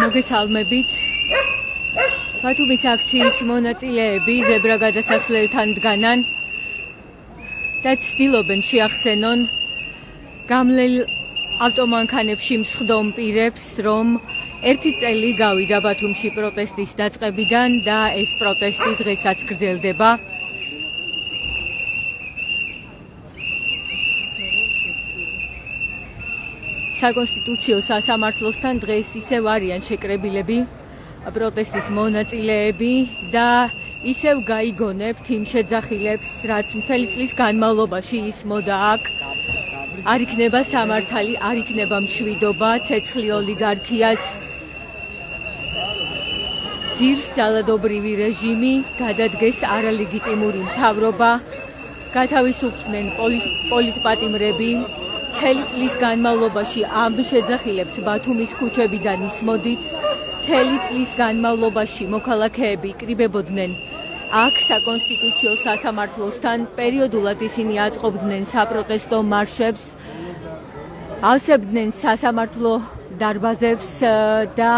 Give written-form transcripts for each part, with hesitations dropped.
მოგესალმებით. ბათუმის აქციის მონაწილეები ზებრა გადასასვლელთან დგანან და ცდილობენ შეახსენონ გამლელ ავტომანქანებში მსხდომ პირებს, რომ ერთი წელი გავიდა ბათუმში პროტესტის დაწყებიდან და ეს პროტესტი დღესაც გრძელდება. საკონსტიტუციო სასამართლოსთან დღეს ისევ არიან შეკრებილები პროტესტის მონაწილეები და ისევ გაიგონებთ იმ შეძახილებს, რაც მთელი წლის განმავლობაში ისმოდა აქ. არ იქნება სამართალი, არ იქნება მშვიდობა, ცეცხლი ოლიგარქიას ძირს ძალადობრივი რეჟიმი, გადადგეს არალეგიტიმური მთავრობა, გათავისუფლდნენ პოლიტპატიმრები. მთელი წლის განმავლობაში ამ შეძახილებს ბათუმის ქუჩებიდან ისმოდით. მთელი წლის განმავლობაში მოქალაქეები იკრიბებოდნენ აქ საკონსტიტუციო სასამართლოსთან. პერიოდულად ისინი აწყობდნენ საპროტესტო მარშებს, ავსებდნენ სასამართლო დარბაზებს და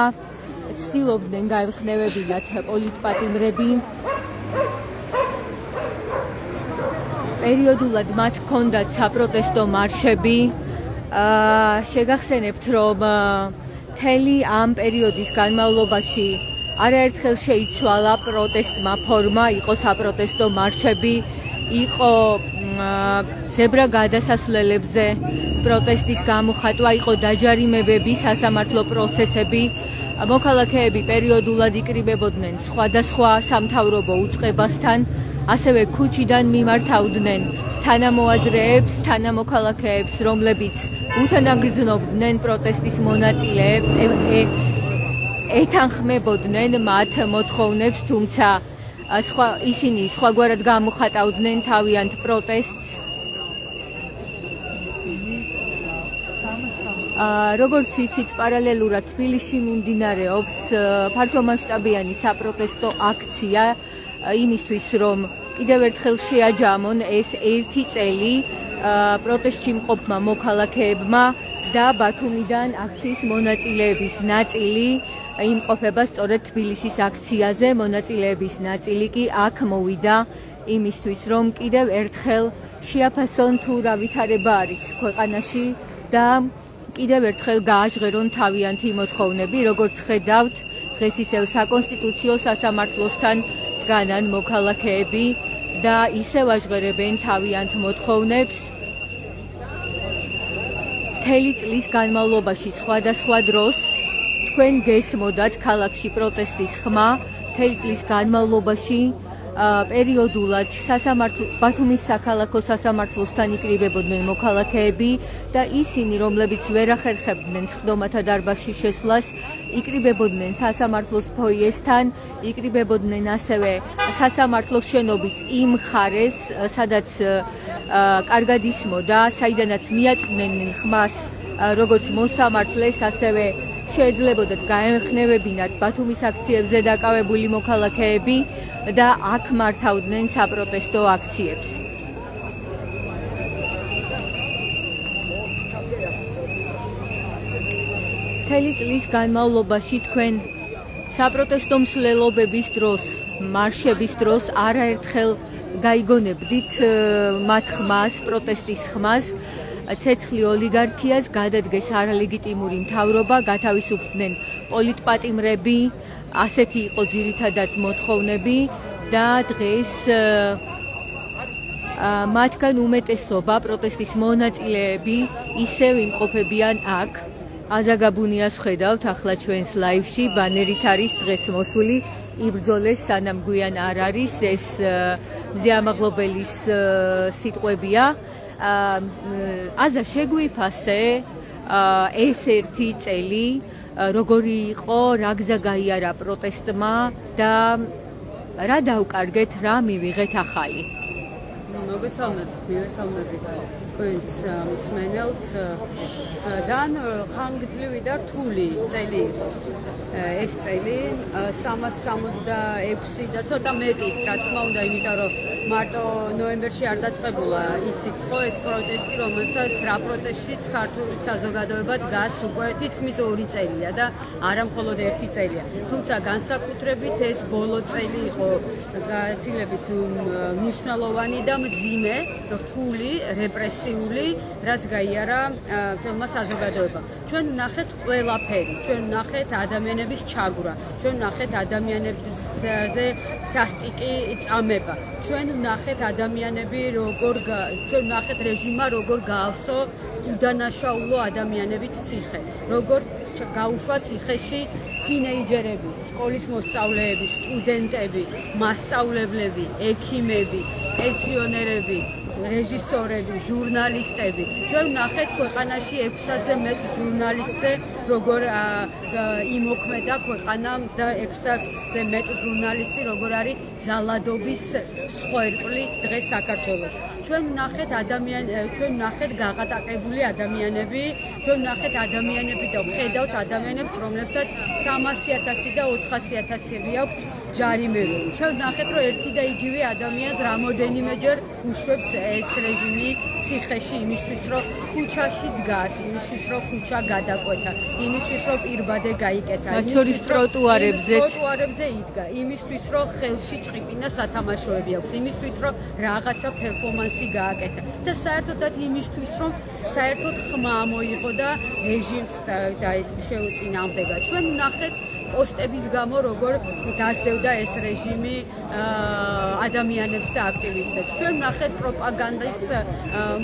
ცდილობდნენ გაეხნევებინათ პოლიტპატიმრები. პერიოდულად მათ ჰქონდათ საპროტესტო მარშები. შეგახსენებთ, რომ მთელი ამ პერიოდის განმავლობაში არაერთხელ შეიცვალა პროტესტმა ფორმა, იყო საპროტესტო მარშები, იყო ზებრა გადასასვლელებზე პროტესტის გამოხატვა, იყო დაჯარიმებები, სასამართლო პროცესები. მოქალაქეები პერიოდულად იკრიბებოდნენ სხვადასხვა სამთავრობო უწყებასთან, ასევე ქუჩიდან მიმართავდნენ თანამოაზრეებს, თანამოქალაქეებს, რომლებიც უთანაგრძნობდნენ პროტესტის მონაწილეებს, ეთანხმებოდნენ მათ მოთხოვნებს, თუმცა ისინი სხვაგვარად გამოხატავდნენ თავიანთ პროტესტს. როგორც იცით, პარალელურად თბილისში მიმდინარეობს ფართომასშტაბიანი საპროტესტო აქცია იმისთვის, რომ კიდევ ერთხელ შეაჯამონ ეს ერთი წელი პროტესტში მყოფმა მოქალაქეებმა და ბათუმიდან აქციის მონაწილეების ნაწილი იმყოფება სწორედ თბილისის აქციაზე. მონაწილეების ნაწილი კი აქ მოვიდა იმისთვის, რომ კიდევ ერთხელ შეაფასონ თუ რა ვითარება არის ქვეყანაში და კიდევ ერთხელ გააჟღერონ თავიანთი მოთხოვნები. როგორც ხედავთ, დღეს ისევ საკონსტიტუციო სასამართლოსთან დგანან მოქალაქეები და ისევ აჟღერებენ თავიანთ მოთხოვნებს. მთელი წლის განმავლობაში სხვადასხვა დროს თქვენ გესმოდათ ქალაქში პროტესტის ხმა. მთელი წლის განმავლობაში პერიოდულად ბათუმის საქალაქო სასამართლოსთან იკრიბებოდნენ მოქალაქეები და ისინი, რომლებიც ვერ ახერხებდნენ სხდომათა დარბაზში შესვლას, იკრიბებოდნენ სასამართლოს ფოიესთან, იკრიბებოდნენ ასევე სასამართლოს შენობის იმ მხარეს, სადაც კარგად ისმოდა, საიდანაც მიაწვდნენ ხმას როგორც მოსამართლეს, ასევე შეეძლებოდათ გაეხნევებინათ ბათუმის აქციებზე დაკავებული მოქალაქეები და აქ მართავდნენ საპროტესტო აქციებს. მთელი წლის განმავლობაში თქვენ საპროტესტო მსვლელობების დროს, მარშების დროს არაერთხელ გაიგონებდით მათ ხმას, პროტესტის ხმას. ცეცხლი ოლიგარქიას, გადადგეს არალეგიტიმური მთავრობა, გათავისუფლდნენ პოლიტპატიმრები, ასეთი იყო ძირითადად მოთხოვნები და დღეს მათგან უმეტესობა პროტესტის მონაწილეები ისევ იმყოფებიან აქ. აზაგაბუნიას ხედავთ ახლა ჩვენს ლაივში, ბანერით არის დღეს მოსული, იბრძოლეს სანამ გვიან არ არის, ეს მზე ამაღლობელის სიტყვებია. აზა, შეგვიფასე ეს ერთი წელი, როგორი იყო, რა გზა გაიარა პროტესტმა და რა დავკარგეთ, რა მივიღეთ ახალი. მოგესალმებით, მივესალმებით. თქვენს მსმენელს დან ხანგრძლივი და რთული წელი იყო. ეს წელი 366 და ცოტა მეტიც, რა თქმა უნდა, იმიტომ რომ მარტო ნოემბერში არ დაწყებულა, იცით ხო, ეს პროტესტი, რომელსაც რა პროტესტშიც ქართული საზოგადოება დგას უკვე თითქმის 2 წელია და არა მხოლოდ 1 წელია. თუმცა განსაკუთრებით ეს ბოლო წელი იყო გაცილებით მნიშვნელოვანი და მძიმე, რთული, რეპრესიული, რაც გაიარა თელმა საზოგადოებამ. ჩვენ ვნახეთ ყველაფერი, ჩვენ ვნახეთ ადამიანების ჩაგვრა, ჩვენ ვნახეთ ადამიანებზე სასტიკი წამება, ჩვენ ვნახეთ ადამიანები ჩვენ ვნახეთ რეჟიმმა როგორ გაავსო უდანაშაულო ადამიანების ციხე, როგორ გაუშვა ციხეში თინეიჯერები, სკოლის მოსწავლეები, სტუდენტები, მასწავლებლები, ექიმები, პენსიონერები, რეჟისორები, ჟურნალისტები. ჩვენ ვნახეთ ქვეყანაში 600-ზე მეტ ჟურნალისტზე როგორ იმოქმედა ქვეყანა და 600-ზე მეტ ჟურნალისტი როგორ არის ძალადობის მსხვერპლი დღეს საქართველოში. ჩვენ ვნახეთ გაღატაკებული ადამიანები, ჩვენ ვნახეთ ადამიანები და ვხედავთ ადამიანებს, რომლებსაც 300,000 და 400,000 აქვს ჯარიმები. ჩვენ ვნახეთ, რომ ერთი და იგივე ადამიანს რამოდენიმეჯერ უშვებს ეს რეჟიმი ციხეში იმისთვის, რომ ქუჩაში დგას, იმისთვის, რომ ქუჩა გადაკვეთა, იმისთვის, რომ პირბადე გაიკეთა, მათ შორის ტროტუარებზე იდგა, იმისთვის, რომ ხელში ჭყიპინა სათამაშოები აქვს, იმისთვის, რომ რაღაცა პერფორმანსი გააკეთა და საერთოდაც იმისთვის, რომ საერთოდ ხმა მოიღო და რეჟიმს შეუწინააღმდეგა. ჩვენ ვნახეთ პოსტების გამო როგორ დასდევდა ეს რეჟიმი ადამიანებს და აქტივისტებს. ჩვენ ვნახეთ პროპაგანდის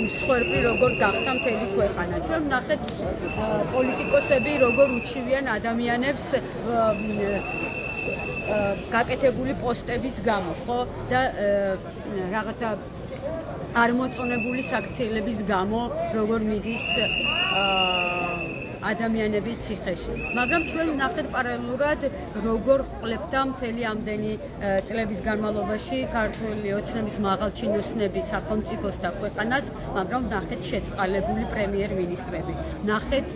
მსხვერპლი როგორ გახდა მთელი ქვეყანა. ჩვენ ვნახეთ პოლიტიკოსები როგორ უჩივიან ადამიანებს გაკეთებული პოსტების გამო, ხო? და რაღაცა არ მოწონებული საქციელების გამო როგორ მიდის ადამიანები ციხეში. მაგრამ ჩვენ ვნახეთ პარალელურად როგორ ყლებდა მთელი ამდენი წლების განმავლობაში ქართული ოცნების მაღალჩინოსნები სახელმწიფოს და ქვეყანას, მაგრამ ვნახეთ შეწყალებული პრემიერ-მინისტრები. ვნახეთ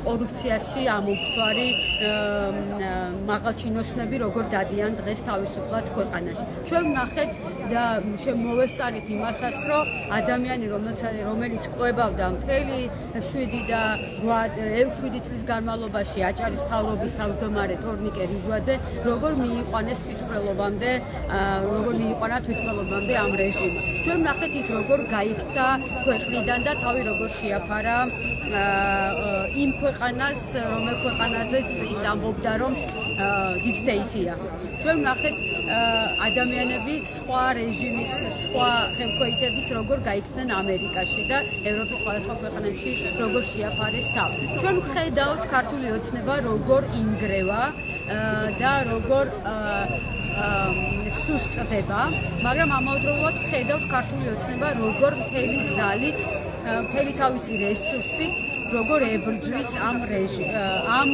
კორუფციაში ამოგვარი მაღალჩინოსნები როგორ დადიან დღეს თავისუფლად ქვეყანაში. ჩვენ ვნახეთ და მოვესწარით იმასაც, რომ ადამიანი, რომელიც ყვებავდა მთელი 7 წლის განმავლობაში აჭარის მთავრობის თავმჯდომარე თორნიკე რიჟვაძე როგორ მიიყვანეს თვითმკვლელობამდე ამ რეჟიმს. ჩვენ ვნახეთ ის როგორ გაიქცა ქვეყნიდან და თავი როგორ შეაფარა იმ ქვეყანას, რომელ ქვეყანაზეც ის ამბობდა, რომ deep state-ია. ჩვენ ვნახეთ ადამიანები სხვა რეჟიმის, სხვა ხელქვეითებიც როგორ გაიქცნენ ამერიკაში და ევროპის სხვადასხვა ქვეყნებში როგორ შეაფარეს თავი. ჩვენ ვხედავთ ქართული ოცნება როგორ ინგრევა და როგორ სუსტდება, მაგრამ ამავდროულად ვხედავთ ქართული ოცნება როგორ მთელი ძალით, მთელი თავისი რესურსით როგორ ებრძვის ამ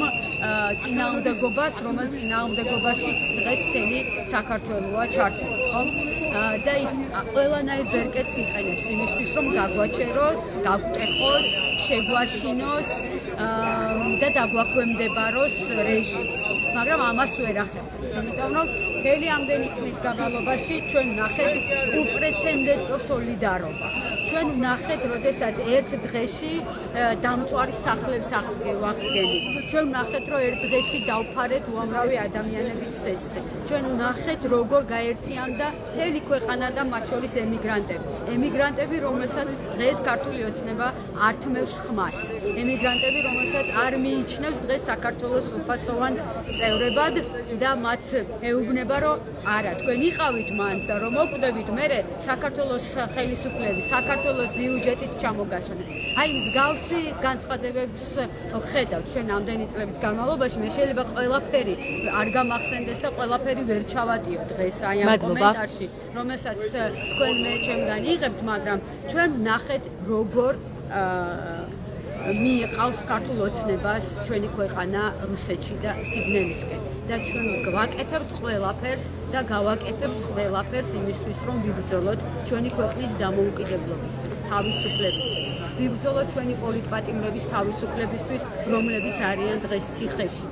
წინააღმდეგობას, რომელიც წინააღმდეგობაში დღეს მთელი საქართველოა ჩართული, ხო? და ის ყველანაირ ბერკეტს იყენებს იმისთვის, რომ გაგვაჩეროს, გავტეხოს, შეგვაშინოს და დაგვაქვემდებაროს რეჟიმს. მაგრამ ამას ვერ ახერხებს, იმიტომ რომ მთელი ამდენი ხნის განმავლობაში ჩვენ ვნახეთ უპრეცედენტო სოლიდარობა. ჩვენ ვნახეთ, როდესაც ერთ დღეში დამწვარი სახლებს ვახდენით. ჩვენ ვნახეთ, რომ ერთ დღეში დავფარეთ უამრავი ადამიანების სესხი. ჩვენ ვნახეთ, როგორ გაერთიანდა მთელი ქვეყანა და მათ შორის ემიგრანტები, რომელსაც დღეს ქართული ოცნება არ თმევს ხმას. ემიგრანტები, რომელსაც არ მიიჩნევს დღეს საქართველოს უფასოვან წევრებად და მათ ეუბნება, რომ არა, თქვენ იყავით მან და რომ მოკვდებით მერე საქართველოს ხელისუფლების, საქართველოს ბიუჯეტით ჩამოგასვენენ. აი მსგავსი განცხადებებს ვხედავთ ჩვენ ამდენი წლების განმავლობაში. მე შეიძლება ყველაფერი არ გამახსენდეს და ყველაფერი ვერ ჩავატიო დღეს აი ამ კომენტარში, რომელსაც თქვენ მე ჩემგან იღებთ, მაგრამ ჩვენ ვნახეთ როგორ მიიყავს ქართულ ოცნებას ჩვენი ქვეყანა რუსეთში და სიბნელისკენ და ჩვენ გვაკეთებთ ყველაფერს და გავაკეთებთ ყველაფერს იმისთვის რომ ვიბრძოლოთ ჩვენი ქვეყნის დამოუკიდებლობისთვის, თავისუფლებისთვის. ვიბრძოლოთ ჩვენი პოლიტპატიმრების თავისუფლებისთვის, რომლებიც არიან დღეს ციხეში,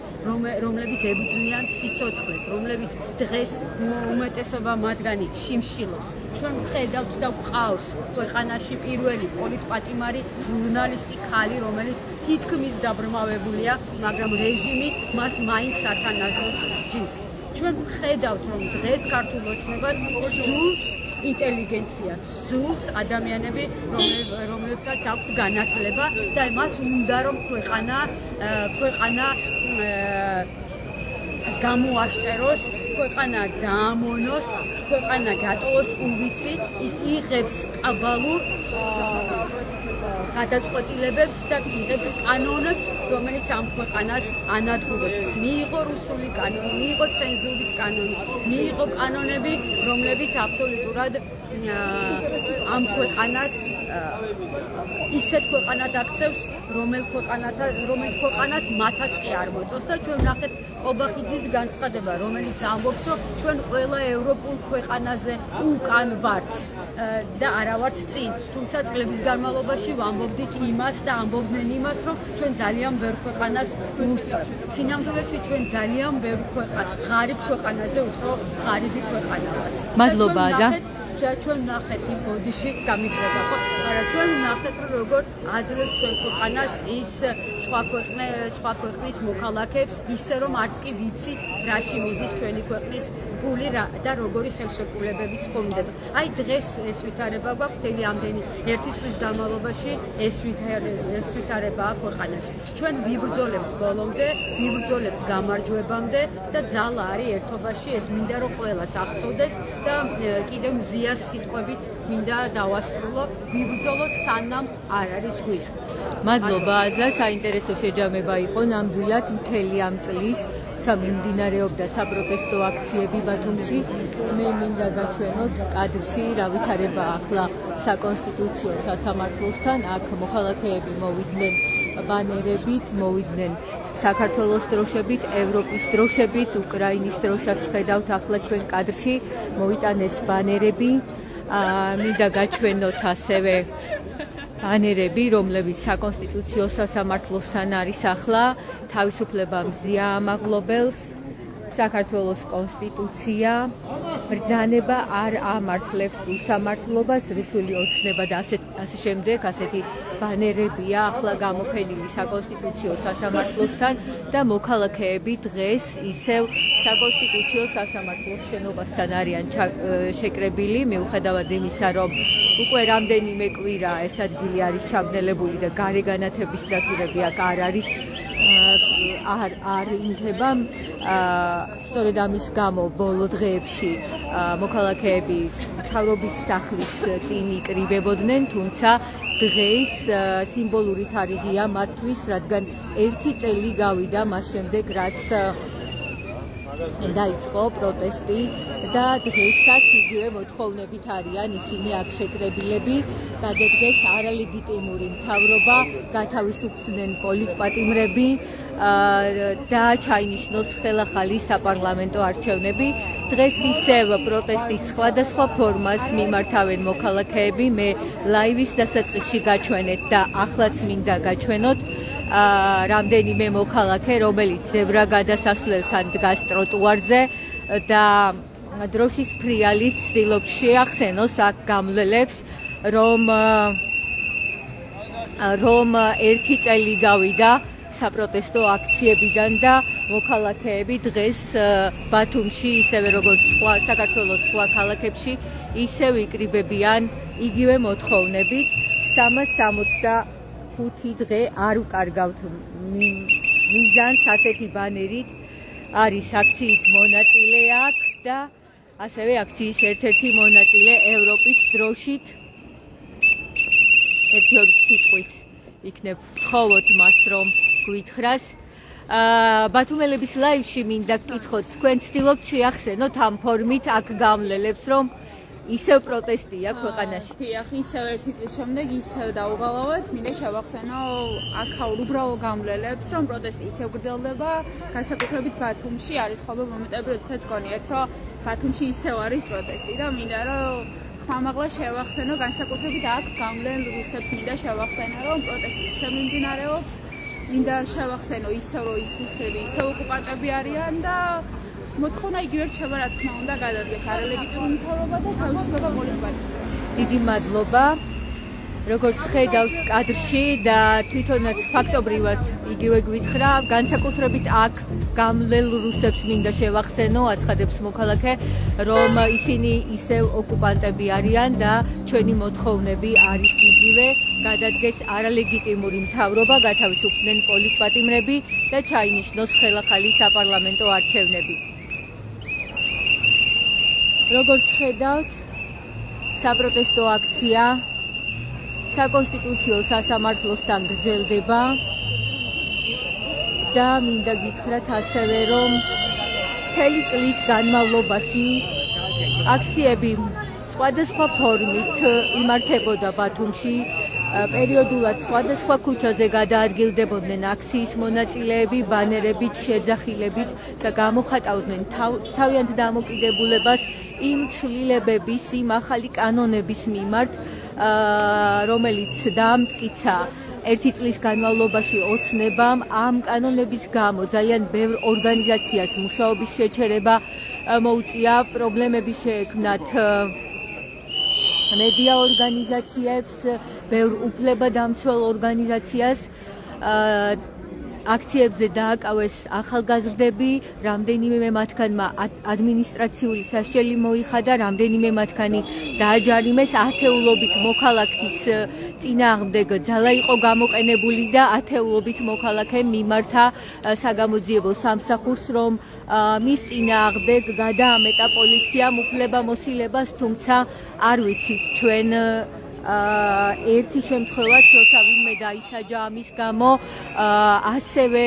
რომლებიც ებრძვიან სიცოცხლეს, რომლებიც დღეს უმეტესობა მათგანი შიმშილობს. ჩვენ ვხედავთ და გვყავს ქვეყანაში პირველი პოლიტპატიმარი ჟურნალისტი ქალი, რომელიც თითქმის დაბრმავებულია, მაგრამ რეჟიმი მას მაინც სათანადოდ ჯის. ჩვენ ვხედავთ, რომ დღეს ქართულ ოცნებას ძულს ინტელიგენცია, ძულს ადამიანები, რომლებსაც აქვთ განათლება და მას უნდა რომ ქვეყანა გამოაშტეროს, ქვეყანა დაამონოს, ქვეყანა გატოვოს უვიცი, ის იღებს კაბალურ გადაწყვეტილებებს და იღებს კანონებს, რომელიც ამ ქვეყანას ანადგურებს. მიიღო რუსული კანონი, მიიღო ცენზურის კანონი, მიიღო კანონები, რომლებიც აბსოლუტურად ამ ქვეყანას ისეთ ქვეყანად აქცევს, რომელიც ქვეყანაც მათაც კი არ მოწონს და ჩვენ ვნახეთ ყობახიძის განცხადება, რომელიც ამბობს, რომ ჩვენ ყველა ევროპულ ქვეყანაზე უკან ვართ და არა ვართ წინ. თუმცა წლების განმავლობაში ვამბობდით იმას და ამბობდნენ იმას, რომ ჩვენ ძალიან ბევრ ქვეყანას ვუსწრებთ. სინამდვილეში ჩვენ ძალიან ბევრ ღარიბ ქვეყანაზე უფრო ღარიბი ქვეყანა ვართ. მადლობა აზა. ჩვენ ვნახეთ იმ ბოდიში გამიგრება ხო? არა, ჩვენ ვნახეთ რომ როგორ აძლევს ჩვენ ქვეყანას ის სხვა ქვეყნის მოქალაქეებს, ისე რომ არც კი ვიცით რაში მიდის ჩვენი ქვეყნის ფული და როგორი ხელშეკრულებებიც ხონდება. აი დღეს ეს ვითარება გვაქვს მთელი ამდენი ერთი წლის განმავლობაში ეს ვითარებაა ქვეყანაში. ჩვენ ვიბრძოლებთ ბოლომდე, ვიბრძოლებთ გამარჯვებამდე და ძალა არის ერთობაში, ეს მინდა რომ ყველას ახსოვდეს და კიდევ მზიას სიტყვებით მინდა დავასრულო, ვიბრძოლოთ სანამ არ არის გვიან. მადლობა აზა, საინტერესო შეჯამება იყო ნამდვილად მთელი ამ წლის მიმდინარეობდა საპროტესტო აქციები ბათუმში. მე მინდა გაჩვენოთ კადრში რა ვითარება ახლა საკონსტიტუციო სასამართლოსთან. აქ მოქალაქეები მოვიდნენ ბანერებით, მოვიდნენ საქართველოს დროშებით, ევროპის დროშებით, უკრაინის დროშას ხედავთ ახლა ჩვენ კადრში, მოვიტანეს ბანერები. მინდა გაჩვენოთ ასევე ბანერები, რომლებიც საკონსტიტუციო სასამართლოსთან არის ახლა. თავისუფლება მზია ამაღლობელს, საქართველოს კონსტიტუცია, ბრძანება არ ამართლებს უსამართლობას, რუსული ოცნება და ასე შემდეგ, ასეთი ბანერებია ახლა გამოფენილი საკონსტიტუციო სასამართლოსთან და მოქალაქეები დღეს ისევ საკონსტიტუციო სასამართლოს შენობასთან არიან შეკრებილი, მიუხედავად იმისა, რომ უკვე რამდენიმე კვირა ეს ადგილი არის ჩაბნელებული და გარე განათების დათურები აქ არ არის, არ ინთება. სწორედ ამის გამო ბოლო დღეებში მოქალაქეები მთავრობის სახლის წინ იკრიბებოდნენ, თუმცა დღეს სიმბოლური თარიღია მათთვის, რადგან 1 წელი გავიდა მას შემდეგ, რაც დაიწყო პროტესტი და დღესაც იგივე მოთხოვნებით არიან ისინი აქ შეკრებილები. გადადგეს არალეგიტიმური მთავრობა, გათავისუფლდნენ პოლიტპატიმრები და ჩაინიშნოს ხელახალი საპარლამენტო არჩევნები. დღეს ისევ პროტესტის სხვადასხვა ფორმას მიმართავენ მოქალაქეები. მე ლაივის დასაწყისში გაჩვენეთ და ახლაც მინდა გაჩვენოთ რამდენიმე მოქალაქე, რომელიც ზებრა გადასასვლელთან დგას ტროტუარზე და დროშის ფრიალით ცდილობს შეახსენოს აქ გამლელებს, რომ 1 წელი გავიდა საპროტესტო აქციებიდან და მოქალაქეები დღეს ბათუმში, ისევე როგორც საქართველოს სხვა ქალაქებში, ისევ იკრიბებიან იგივე მოთხოვნებით. 365 დღე არ უკარგავთ მიზანს ასეთი ბანერით. არის აქციის მონაწილე აქ და ასევე აქციის ერთ-ერთი მონაწილე ევროპის დროშით. ერთი-ორი სიტყვით იქნებ ვთხოვოთ მას, რომ გვითხრას. ბათუმელების ლაივში მინდა გკითხოთ, თქვენ ცდილობთ შეახსენოთ ამ ფორმით აქ გამლელებს, რომ ისევ პროტესტია ქვეყანაში. დიახ, ისევ ერთი წლის შემდეგ ისევ დაუღალავთ, მინდა შევახსენო აქაურ უბრალო გამლელებს, რომ პროტესტი ისევ გრძელდება, განსაკუთრებით ბათუმში არის ხოლმე მომენტები, როდესაც გონიათ, რომ ბათუმში ისევ არის პროტესტი და მინდა რომ ხმამაღლა შევახსენო, განსაკუთრებით აქ გამლელ რუსებს მინდა შევახსენო, რომ პროტესტი ისევ მიმდინარეობს, მინდა შევახსენო ისევ რომ ის რუსები ისევ ოკუპანტები არიან და მოთხოვნა იგივე რჩება, რა თქმა უნდა, გადადგეს არალეგიტიმური მთავრობა და თავისუფლება პოლიტიკას. დიდი მადლობა. როგორც ხედავთ კადრში და თვითონაც ფაქტობრივად იგივე გვითხრა, განსაკუთრებით აქ გამლელ რუსებს მინდა შევახსენო, აცხადებს მოქალაქე, რომ ისინი ისევ ოკუპანტები არიან და ჩვენი მოთხოვნები არის იგივე, გადადგეს არალეგიტიმური მთავრობა, გათავისუფლდნენ პოლიტპატიმრები და ჩაინიშნოს ხელახალი საპარლამენტო არჩევნები. როგორც ხედავთ, საპროტესტო აქცია საკონსტიტუციო სასამართლოსთან გრძელდება და მინდა გითხრათ ასევე, რომ მთელი წლის განმავლობაში აქციები სხვადასხვა ფორმით იმართებოდა ბათუმში. პერიოდულად სხვადასხვა ქუჩაზე გადაადგილდებოდნენ აქციის მონაწილეები, ბანერებით, შეძახილებით და გამოხატავდნენ თავიანთ დამოკიდებულებას იმ ცვლილებების, იმ ახალი კანონების მიმართ, რომელიც დაამტკიცა ერთი წლის განმავლობაში ოცნებამ. ამ კანონების გამო ძალიან ბევრ ორგანიზაციას მუშაობის შეჩერება მოუწია, პრობლემები შეექმნათ მედია ორგანიზაციებს, ბევრ უფლებადამცველ ორგანიზაციას. აქციებზე დააკავეს ახალგაზრდები, რამდენიმე მათგანმა ადმინისტრაციული სასჯელი მოიხადა, რამდენიმე მათგანი დააჯარიმეს, ათეულობით მოქალაქის წინააღმდეგ ძალა იყო გამოყენებული და ათეულობით მოქალაქემ მიმართა საგამოძიებო სამსახურს, რომ მის წინააღმდეგ გადაამეტა პოლიციამ უფლებამოსილებას, თუმცა არ ვიცით ჩვენ ერთი შემთხვევაც, როცა ვინმე დაისაჯა ამის გამო, ასევე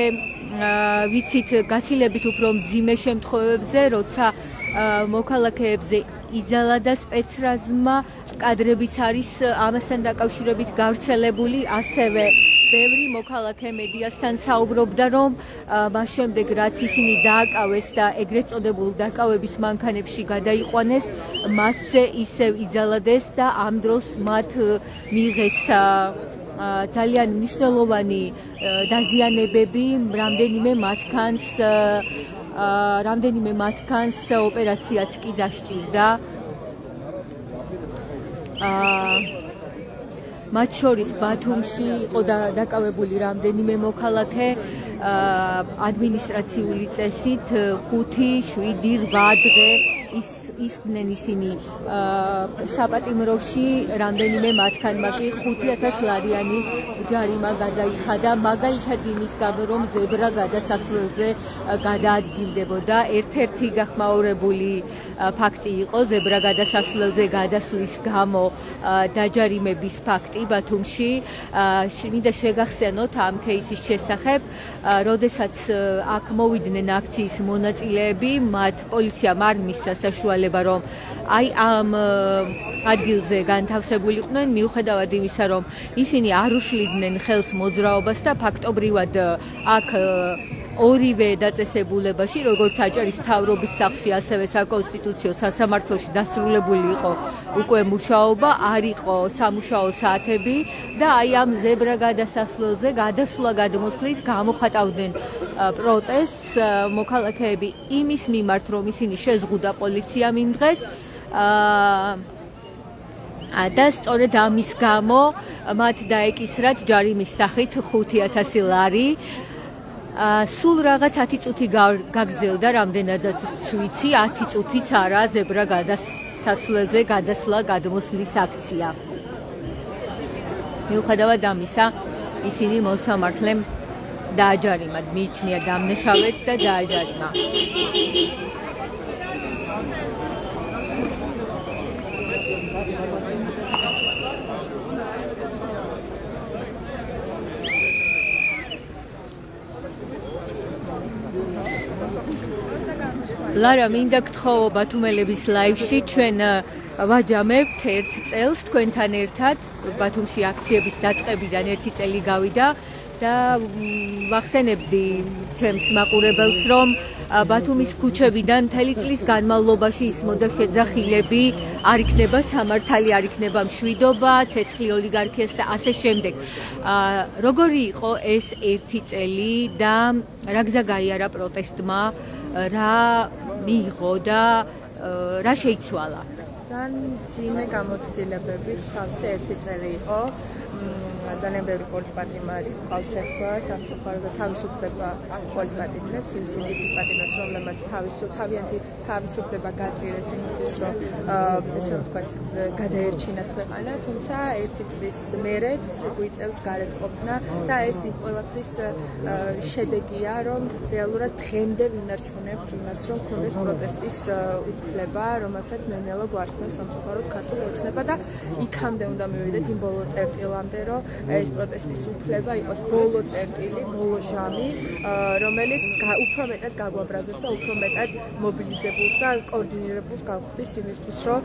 ვიცით გაცილებით უფრო მძიმე შემთხვევებზე, როცა მოქალაქეებზე იძალა და სპეცრაზმა, კადრებიც არის ამასთან დაკავშირებით გავრცელებული, ასევე ბევრი მოქალაქე მედიასთან საუბრობდა, რომ მას შემდეგ რაც ისინი დააკავეს და ეგრეთ წოდებულ დაკავების მანქანებში გადაიყვანეს, მათზე ისევ იძალადეს და ამ დროს მათ მიიღეს ძალიან მნიშვნელოვანი დაზიანებები, რამდენიმე მათგანს ოპერაციაც კი დასჭირდა. მათ შორის ბათუმში იყო დაკავებული რამდენიმე მოქალაქე, ადმინისტრაციული წესით 5-7-8 დღე ისხდნენ ისინი საპატიმროში, რამდენიმე მათგანმა კი 5,000 ლარიანი ჯარიმა გადაიხადა, მაგალითად იმის გამო, რომ ზებრა გადასასვლელზე გადაადგილდებოდა. ერთ-ერთი გახმაურებული ფაქტი იყო ზებრა გადასასვლელზე გადასვლის გამო დაჯარიმების ფაქტი ბათუმში. მინდა შეგახსენოთ ამ кейსის შესახებ, როდესაც აქ მოვიდნენ აქციის მონაწილეები, მათ პოლიციამ არ მისცა საშუალება, რომ აი ამ ადგილზე განთავსებულიყვნენ, მიუხედავად იმისა, რომ ისინი არ უშლიდნენ ხელს მოძრაობას და ფაქტობრივად აქ ორივე დაწესებულებაში, როგორც აჭარის მთავრობის სახლში, ასევე საკონსტიტუციო სასამართლოში დასრულებული იყო უკვე მუშაობა, არ იყო სამუშაო საათები და აი ამ ზებრა გადასასვლელზე გადასვლა გადმოსვლით გამოხატავდნენ პროტესტს მოქალაქეები იმის მიმართ, რომ ისინი შეზღუდა პოლიციამ იმ დღეს და სწორედ ამის გამო მათ დაეკისრათ ჯარიმის სახით 5,000 ლარი. სულ რაღაც 10 წუთი გაგრძელდა, რამდენადაც ვიცი, 10 წუთიც არა ზებრა გადასასვლელზე გადასვლა გადმოსვლის აქცია. მიუხედავად ამისა, ისინი მოსამართლემ დააჯარიმა, მიიჩნია დამნაშავედ და დააჯარიმა. ლარა, მინდა გთხოვო ბათუმელების ლაივში, ჩვენ ვაჯამებთ ერთ წელს თქვენთან ერთად ბათუმში აქციების დაწყებიდან 1 წელი გავიდა და ვახსენებდი ჩემს მაყურებელს, რომ ბათუმის ქუჩებიდან მთელი წლის განმავლობაში ისმოდა შეძახილები, არ იქნება სამართალი, არ იქნება მშვიდობა, ცეცხლი ოლიგარქიას და ასე შემდეგ. როგორი იყო ეს 1 წელი და რა გზა გაიარა პროტესტმა, რა მიიღო და რა შეიცვალა? ძალიან ძიმე გამოცდილებებით სავსე 1 წელი იყო. ძალიან ბევრი პოლიტპატიმარი ყავს ახლა სამწუხაროდ და თავისუფლება პოლიტპატიმრებს, იმ სინდისის პატიმრებს, რომლებმაც თავიანთი თავისუფლება გაწირეს იმისთვის, რომ ესე ვთქვათ, გადაერჩინათ ქვეყანა, თუმცა 1 წლის მერეც გვიწევს გარეთყოფნა და ეს იმ ყველაფრის შედეგია, რომ რეალურად დღემდე ვინარჩუნებთ იმას, რომ ქონდეს პროტესტის უფლება, რომელსაც ნელ-ნელა გვართმევს სამწუხაროდ ქართული ოცნება და იქამდე უნდა მივიდეთ იმ ბოლო წერტილამდე, რომ ეს პროტესტის უფლება იყოს ბოლო წერტილი, ბოლო ჟამი, რომელიც უფრო მეტად გაგვაბრაზებს და უფრო მეტად მობილიზებულს და კოორდინირებულს გავხდის იმისთვის, რომ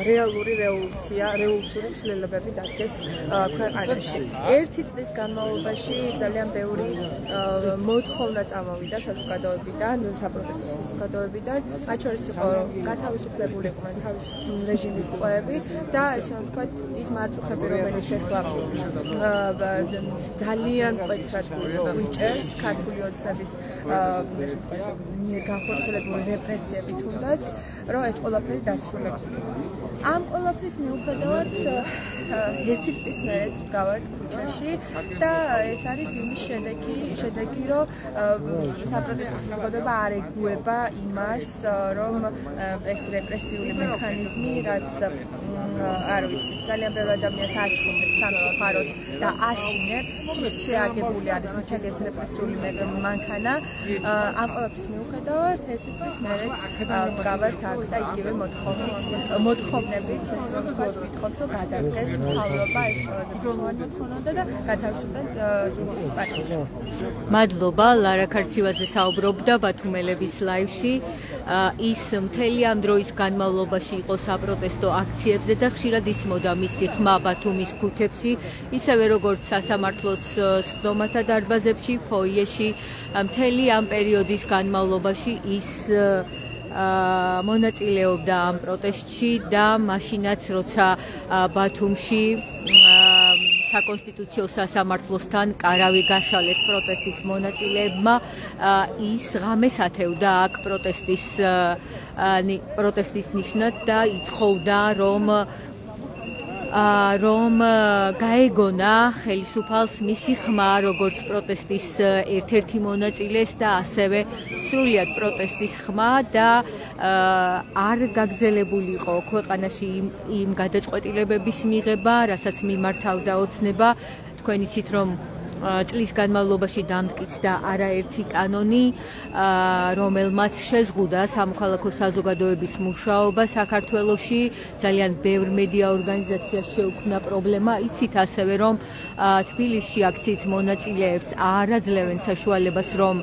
რეალური რევოლუციური ცვლილებები დადგეს ქვეყანაში. 1 წლის განმავლობაში ძალიან ბევრი მოთხოვნა წამოვიდა საზოგადოებიდან, საპროტესტო საზოგადოებიდან, მათ შორის იყო გათავისუფლებული იყვნენ თავის რეჟიმის ტყვეები და ესე ვთქვათ, ის მარწუხები, რომელიც ახლა ძალიან მკვეთრად გვიჭერს ქართული ოცნების მიერ განხორციელებული რეპრესიები თუნდაც, რომ ეს ყველაფერი დასრულებული. ამ ყველაფრის მიუხედავად 1 წლის მერეც ვდგავართ ქუჩაში და ეს არის იმის შედეგი, რომ საპროტესტო საზოგადოება არ ეგუება იმას, რომ ეს რეპრესიული მექანიზმი, რაც არ ვიცი, ძალიან ბევრი ადამიანს აჩვენებს სამწუხაროდ და აშინებს, შეაგებული არის მთელი ეს რეპრესიული მანქანა. ამ ყველაფრის მიუხედავად 1 წლის მერეც ვდგავართ აქ და იგივე მოთხოვნებით, ეს რომ ვთქვათ, რომ გადადგეს მთავრობა, ეს ყველაზე მნიშვნელოვანი მოთხოვნა და გათავისუფლდეთ სინდისის პარტიაში. მადლობა, ლარა ქარცივაძე საუბრობდა ბათუმელების ლაივში. ის მთელი ამ დროის განმავლობაში იყო საპროტესტო აქციებზე და ხშირად ისმოდა მისი ხმა ბათუმის ქუჩებში, ისევე როგორც სასამართლოს სხდომათა დარბაზებში, ფოიეში. მთელი ამ პერიოდის განმავლობაში ის მონაწილეობდა ამ პროტესტში და მაშინაც, როცა ბათუმში საკონსტიტუციო სასამართლოსთან კარავი გაშალეს პროტესტის მონაწილეებმა, ის ღამეს ათევდა აქ პროტესტის ნიშნად და ითხოვდა, რომ გაეგონა ხელისუფალს მისი ხმა, როგორც პროტესტის ერთ-ერთი მონაწილეს და ასევე სრულიად პროტესტის ხმა და არ გაგრძელებული იყო ქვეყანაში იმ გადაწყვეტილებების მიღება, რასაც მიმართავდა ოცნება. თქვენ იცით, რომ წლის განმავლობაში დამტკიცდა არაერთი კანონი, რომელმაც შეზღუდა სამოქალაქო საზოგადოების მუშაობა საქართველოში. ძალიან ბევრ მედია ორგანიზაციას შეუქმნა პრობლემა. იცით ასევე, რომ თბილისში აქციის მონაწილეებს არ აძლევენ საშუალებას, რომ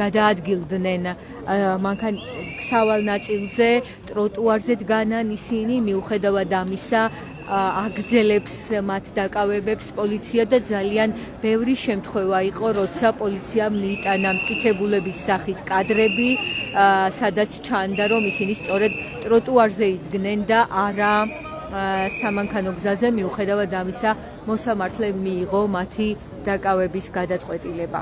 გადაადგილდნენ სავალ ნაწილზე, ტროტუარზე დგანან ისინი, მიუხედავად ამისა, აგრძელებს მათ დაკავებებს პოლიცია და ძალიან ბევრი შემთხვევა იყო, როცა პოლიციამ მიიტანა მტკიცებულების სახით კადრები, სადაც ჩანდა, რომ ისინი სწორედ ტროტუარზე იდგნენ და არა სამანქანო გზაზე, მიუხედავად ამისა, მოსამართლემ მიიღო მათი დაკავების გადაწყვეტილება.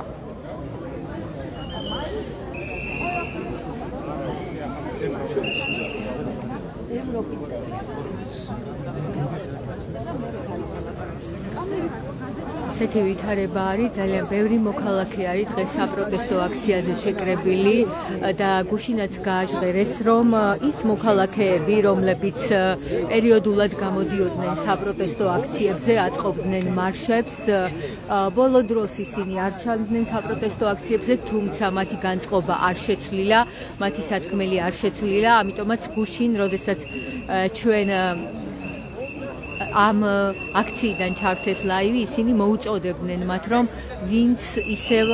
ასეთი ვითარება არის, ძალიან ბევრი მოქალაქე არის დღეს საპროტესტო აქციაზე შეკრებილი და გუშინაც გააჟღერეს, რომ ის მოქალაქეები, რომლებიც პერიოდულად გამოდიოდნენ საპროტესტო აქციებზე, აწყობდნენ მარშებს, ბოლო დროს ისინი არ ჩანდნენ საპროტესტო აქციებზე, თუმცა მათი განწყობა არ შეცვლილა, მათი სათქმელი არ შეცვლილა, ამიტომაც გუშინ, როდესაც ჩვენ ამ აქციიდან ჩართეთ ლაივი, ისინი მოუწოდებდნენ მათ, რომ ვინც ისევ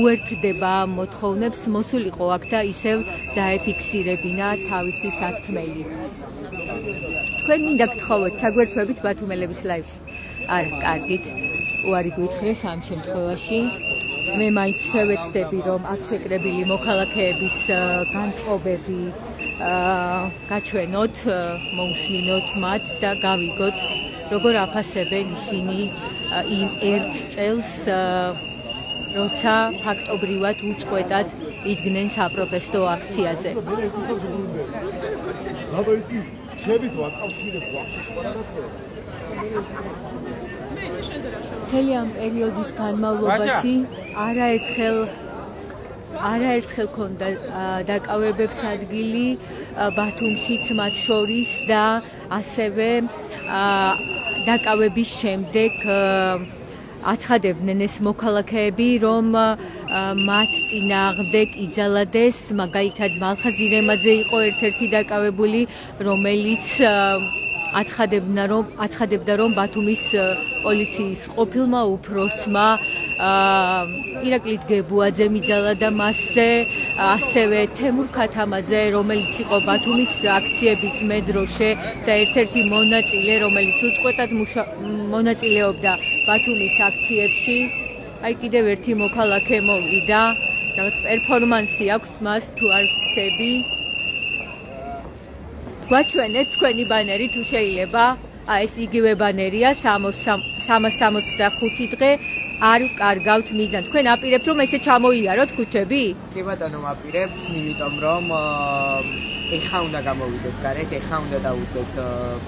უერთდება მოთხოვნებს, მოსულიყო აქ და ისევ დაეფიქსირებინა თავისი სათქმელი. თქვენ მინდა გთხოვოთ ჩაგვერთვებით ბათუმელების ლაივში. არა, კარგით. უარი გვითხრეს ამ შემთხვევაში. მე მაინც შევეცდები, რომ აქ შეკრებილი მოქალაქეების განწყობები გაჩვენოთ, მოусმინოთ მათ და გავიგოთ, როგორ აფასებენ ისინი იმ ერთ წელს, როცა ფაქტობრივად უწყვეტად იდგნენ საპროტესტო აქციაზე. მთელი ამ პერიოდის განმავლობაში არაერთხელ ქონდა დაკავებებს ადგილი ბათუმშიც მათ შორის და ასევე დაკავების შემდეგ აცხადებდნენ ეს მოქალაქეები, რომ მათ წინააღმდეგ იძალადეს, მაგალითად მალხაზ-ირემაძე იყო ერთ-ერთი დაკავებული, რომელიც აცხადებდა, რომ ბათუმის პოლიციის ყოფილმა უფროსმა ირაკლი გებუაძემ იძალა მასზე, ასევე თემურ ქათამაძე, რომელიც იყო ბათუმის აქციების მედროშე და ერთ-ერთი მონაწილე, რომელიც უწყვეტად მონაწილეობდა ბათუმის აქციებში. აი კიდევ ერთი მოქალაქე მოვიდა, რაღაც პერფორმანსი აქვს მას თუ არ ვცდები. გვაჩვენეთ თქვენი ბანერი თუ შეიძლება. ეს იგივე ბანერია 365 დღე არ კარგავთ მიზანს. თქვენ აპირებთ რომ ესე ჩამოიაროთ ქუჩები? კი ბატონო, ვაპირებთ, იმიტომ რომ ეხა უნდა გამოვიდეთ გარეთ, ეხა უნდა დავუდგეთ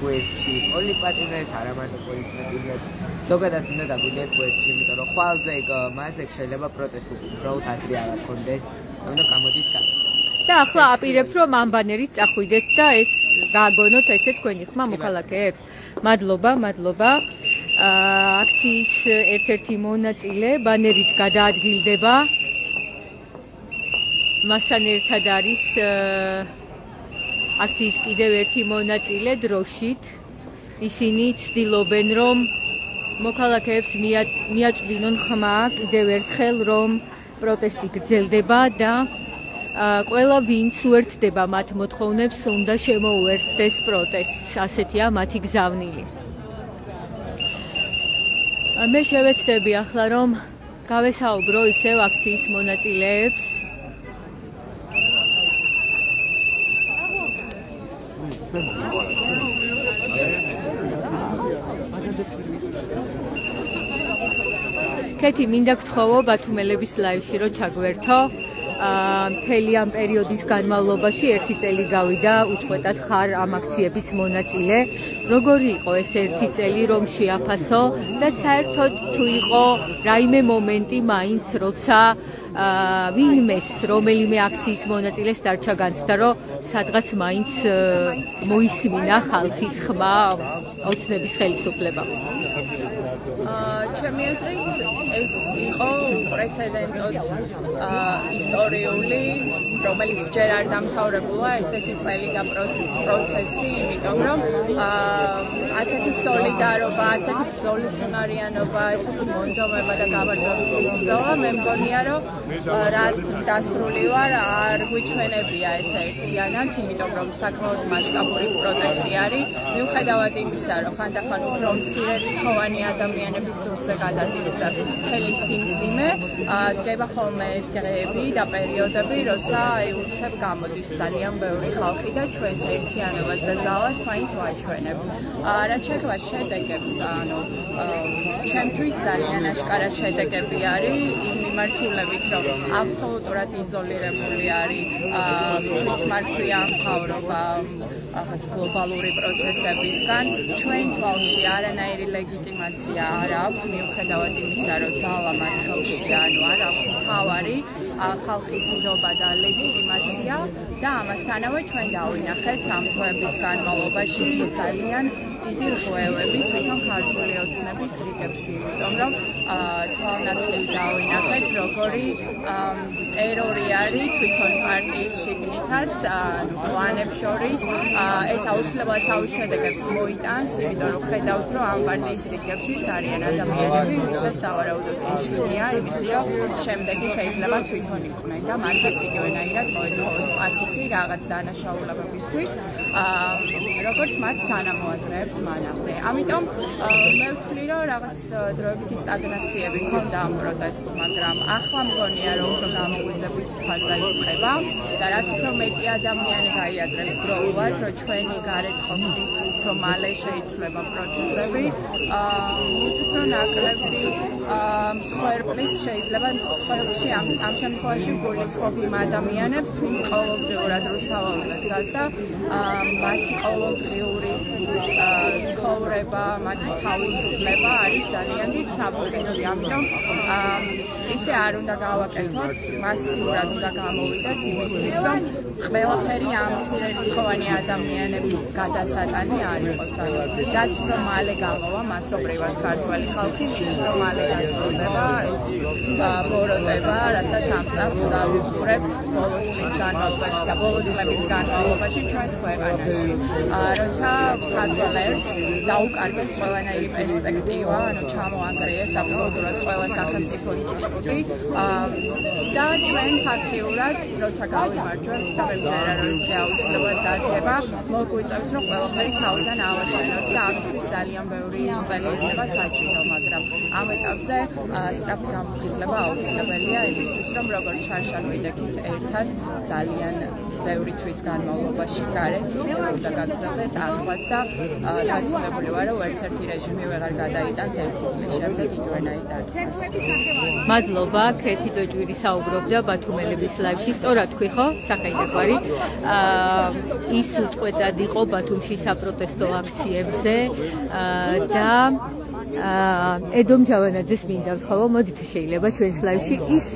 გვერდში პოლიტპატიმრებს, არა მარტო პოლიტპატიმრებს, ზოგადად უნდა დავუდგეთ გვერდში, იმიტომ რომ ხვალზე მასზე შეიძლება პროტესტი უბრალოდ აზრი არ გქონდეს, უნდა გამოდით გარეთ. და ახლა აპირებთ რომ ამ ბანერით წახვიდეთ და ეს გააგონოთ ესე თქვენი ხმა მოქალაქეებს. მადლობა. აქციის ერთ-ერთი მონაწილე ბანერით გადაადგილდება. მასთან ერთად არის აქციის კიდევ ერთი მონაწილე დროშით. ისინი ცდილობენ, რომ მოქალაქეებს მიაწვდინონ ხმა კიდევ ერთხელ, რომ პროტესტი გრძელდება და ყველა ვინც უერთდება მათ მოთხოვნებს, უნდა შემოუერთდეს პროტესტს. ასეთია მათი გზავნილი. მე შევეცდები ახლა რომ გავესაუბრო ისევ აქციის მონაწილეებს. კეთი, მინდა გთხოვო ბათუმელების ლაივში რომ ჩაგვერთო. მთელი ამ პერიოდის განმავლობაში 1 წელი გავიდა, უწყვეტად ხარ ამ აქციების მონაწილე. როგორი იყო ეს 1 წელი, რომ შეაფასო და საერთოდ თუ იყო რაიმე მომენტი მაინც, როცა ვინმეს რომელიმე აქციის მონაწილეს დარჩა განცდა, რომ სადღაც მაინც მოისმინა ხალხის ხმა ოცნების ხელისუფლება. ჩემი აზრით ეს იყო პრეცედენტოდ ისტორიული, რომელიც ჯერ არ დამთავრებულა ესეთი წელი და პროცესი, იმიტომ რომ ასეთი სოლიდარობა, ასეთი ბრძოლის უნარიანობა, ესეთი მონდომება და გამარჯვებისთვის ბრძოლა, მე მგონია, რომ რაც დასრული ვარ, არ გვიჩვენებია ეს ერთიანად, იმიტომ რომ საკმაოდ მასშტაბური პროტესტი არის, მიუხედავად იმისა, რომ ხანდახან უფრო მცირე რიცხოვანი ადამიანების სულზე გადადის მთელი სიმძიმე, დგება ხოლმე დღეები და პერიოდები, როცა უცებ გამოდის ძალიან ბევრი ხალხი და ჩვენს ერთიანობას და ძალას მაინც ვაჩვენებთ. რაც შეეხება შედეგებს, ანუ ჩემთვის ძალიან აშკარა შედეგები არის იმ მიმართულებით, რომ აბსოლუტურად იზოლირებული არის თვითმარქვია მთავრობა რაღაც გლობალური პროცესებისგან. ჩვენ თვალში არანაირი ლეგიტიმაცია არ აქვს, მიუხედავად იმისა, რომ ძალა მათ ხელში, ანუ არ აქვს მთავარი ხალხის ნდობა და ლეგიტიმაცია და ამასთანავე ჩვენ დავინახეთ ამ თვეების განმავლობაში ძალიან დიდი რღვევები თვითონ ქართული ოცნების რიგებში, იმიტომ რომ თვალნათლივ დავინახეთ, როგორი ტერორი არის თვითონ პარტიის შიგნითაც, კლანებს შორის. ეს აუცილებლად თავის შედეგებს მოიტანს, იმიტომ რომ ხედავთ, რომ ამ პარტიის რიგებშიც არიან ადამიანები, ვისაც სავარაუდოდ ეშინია იმისი, რომ შემდეგი შეიძლება თვითონ იყვნენ და მათაც იგივენაირად მოეთხოვოთ პასუხი რაღაც დანაშაულებებისთვის. როგორც მათ თანამოაზრეებს მანამდე. ამიტომ მე ვთვლი, რომ რაღაც დროებითი სტაგნაციები ჰქონდა ამ პროტესტს, მაგრამ ახლა მგონია, რომ უფრო გამოგვიძების ფაზა იწყება და რაც უფრო მეტი ადამიანი გაიაზრებს დროულად, რომ ჩვენი გარეთ ყოფნით უფრო მალე შეიცვლება პროცესები, უფრო ნაკლები მსხვერპლით შეიძლება მსხვერპლში ამ შემთხვევაში გულისხმობ იმ ადამიანებს, ვინც ყოველდღიურად რუსთაველზე დგას და მათი ყოველდღიური ცხოვრება, მათი თავისუფლება არის ძალიან დიდ საფრთხეში. ამიტომ ისე არ უნდა გავაკეთოთ, მასიურად უნდა გამოვიდეთ იმისთვის, რომ ყველაფერი ამ მცირერიცხოვანი ადამიანების გადასატანი არ იყოს. რაც უფრო მალე გამოვა მასობრივად ქართველი ხალხი, უფრო მალე დასრულდება ეს ბოროტება, რასაც ამ წამს ვუყურებთ ბოლო წლის განმავლობაში და ბოლო წლების განმავლობაში ჩვენს ქვეყანაში. როცა ქართველებს დაუკარგეს ყველანაირი პერსპექტივა, ანუ ჩამოანგრიეს აბსოლუტურად ყველა სახელმწიფო ინსტიტუტი და ჩვენ ფაქტიურად, როცა გავიმარჯვებთ და მე ვჯერა, რომ ეს აუცილებლად დადგება, მოგვიწევს, რომ ყველაფერი თავიდან ავაშენოთ და ამისთვის ძალიან ბევრი წელი იქნება საჭირო, მაგრამ ამ ეტაპზე სწრაფი გამოფხიზლება აუცილებელია იმისთვის, რომ როგორც შარშან ვიდექით ერთად ძალიან ბევრი თვის განმავლობაში გარეთ უნდა გაგრძელდეს ახლაც და დარწმუნებული ვარ, რომ ერთ ერთი რეჟიმი ვეღარ გადაიტანს ერთი წლის შემდეგ იგივენაირ დარტყმას. მადლობა, ქეთი დოჭვირი საუბრობდა ბათუმელების ლაივში. სწორად თქვი ხო, სახელმწიფოარი. ის უწყვეტად იყო ბათუმში საპროტესტო აქციებზე და ედომ ჯავანაძეს მინდა ვთხოვო, მოდით შეიძლება ჩვენს ლაივში. ის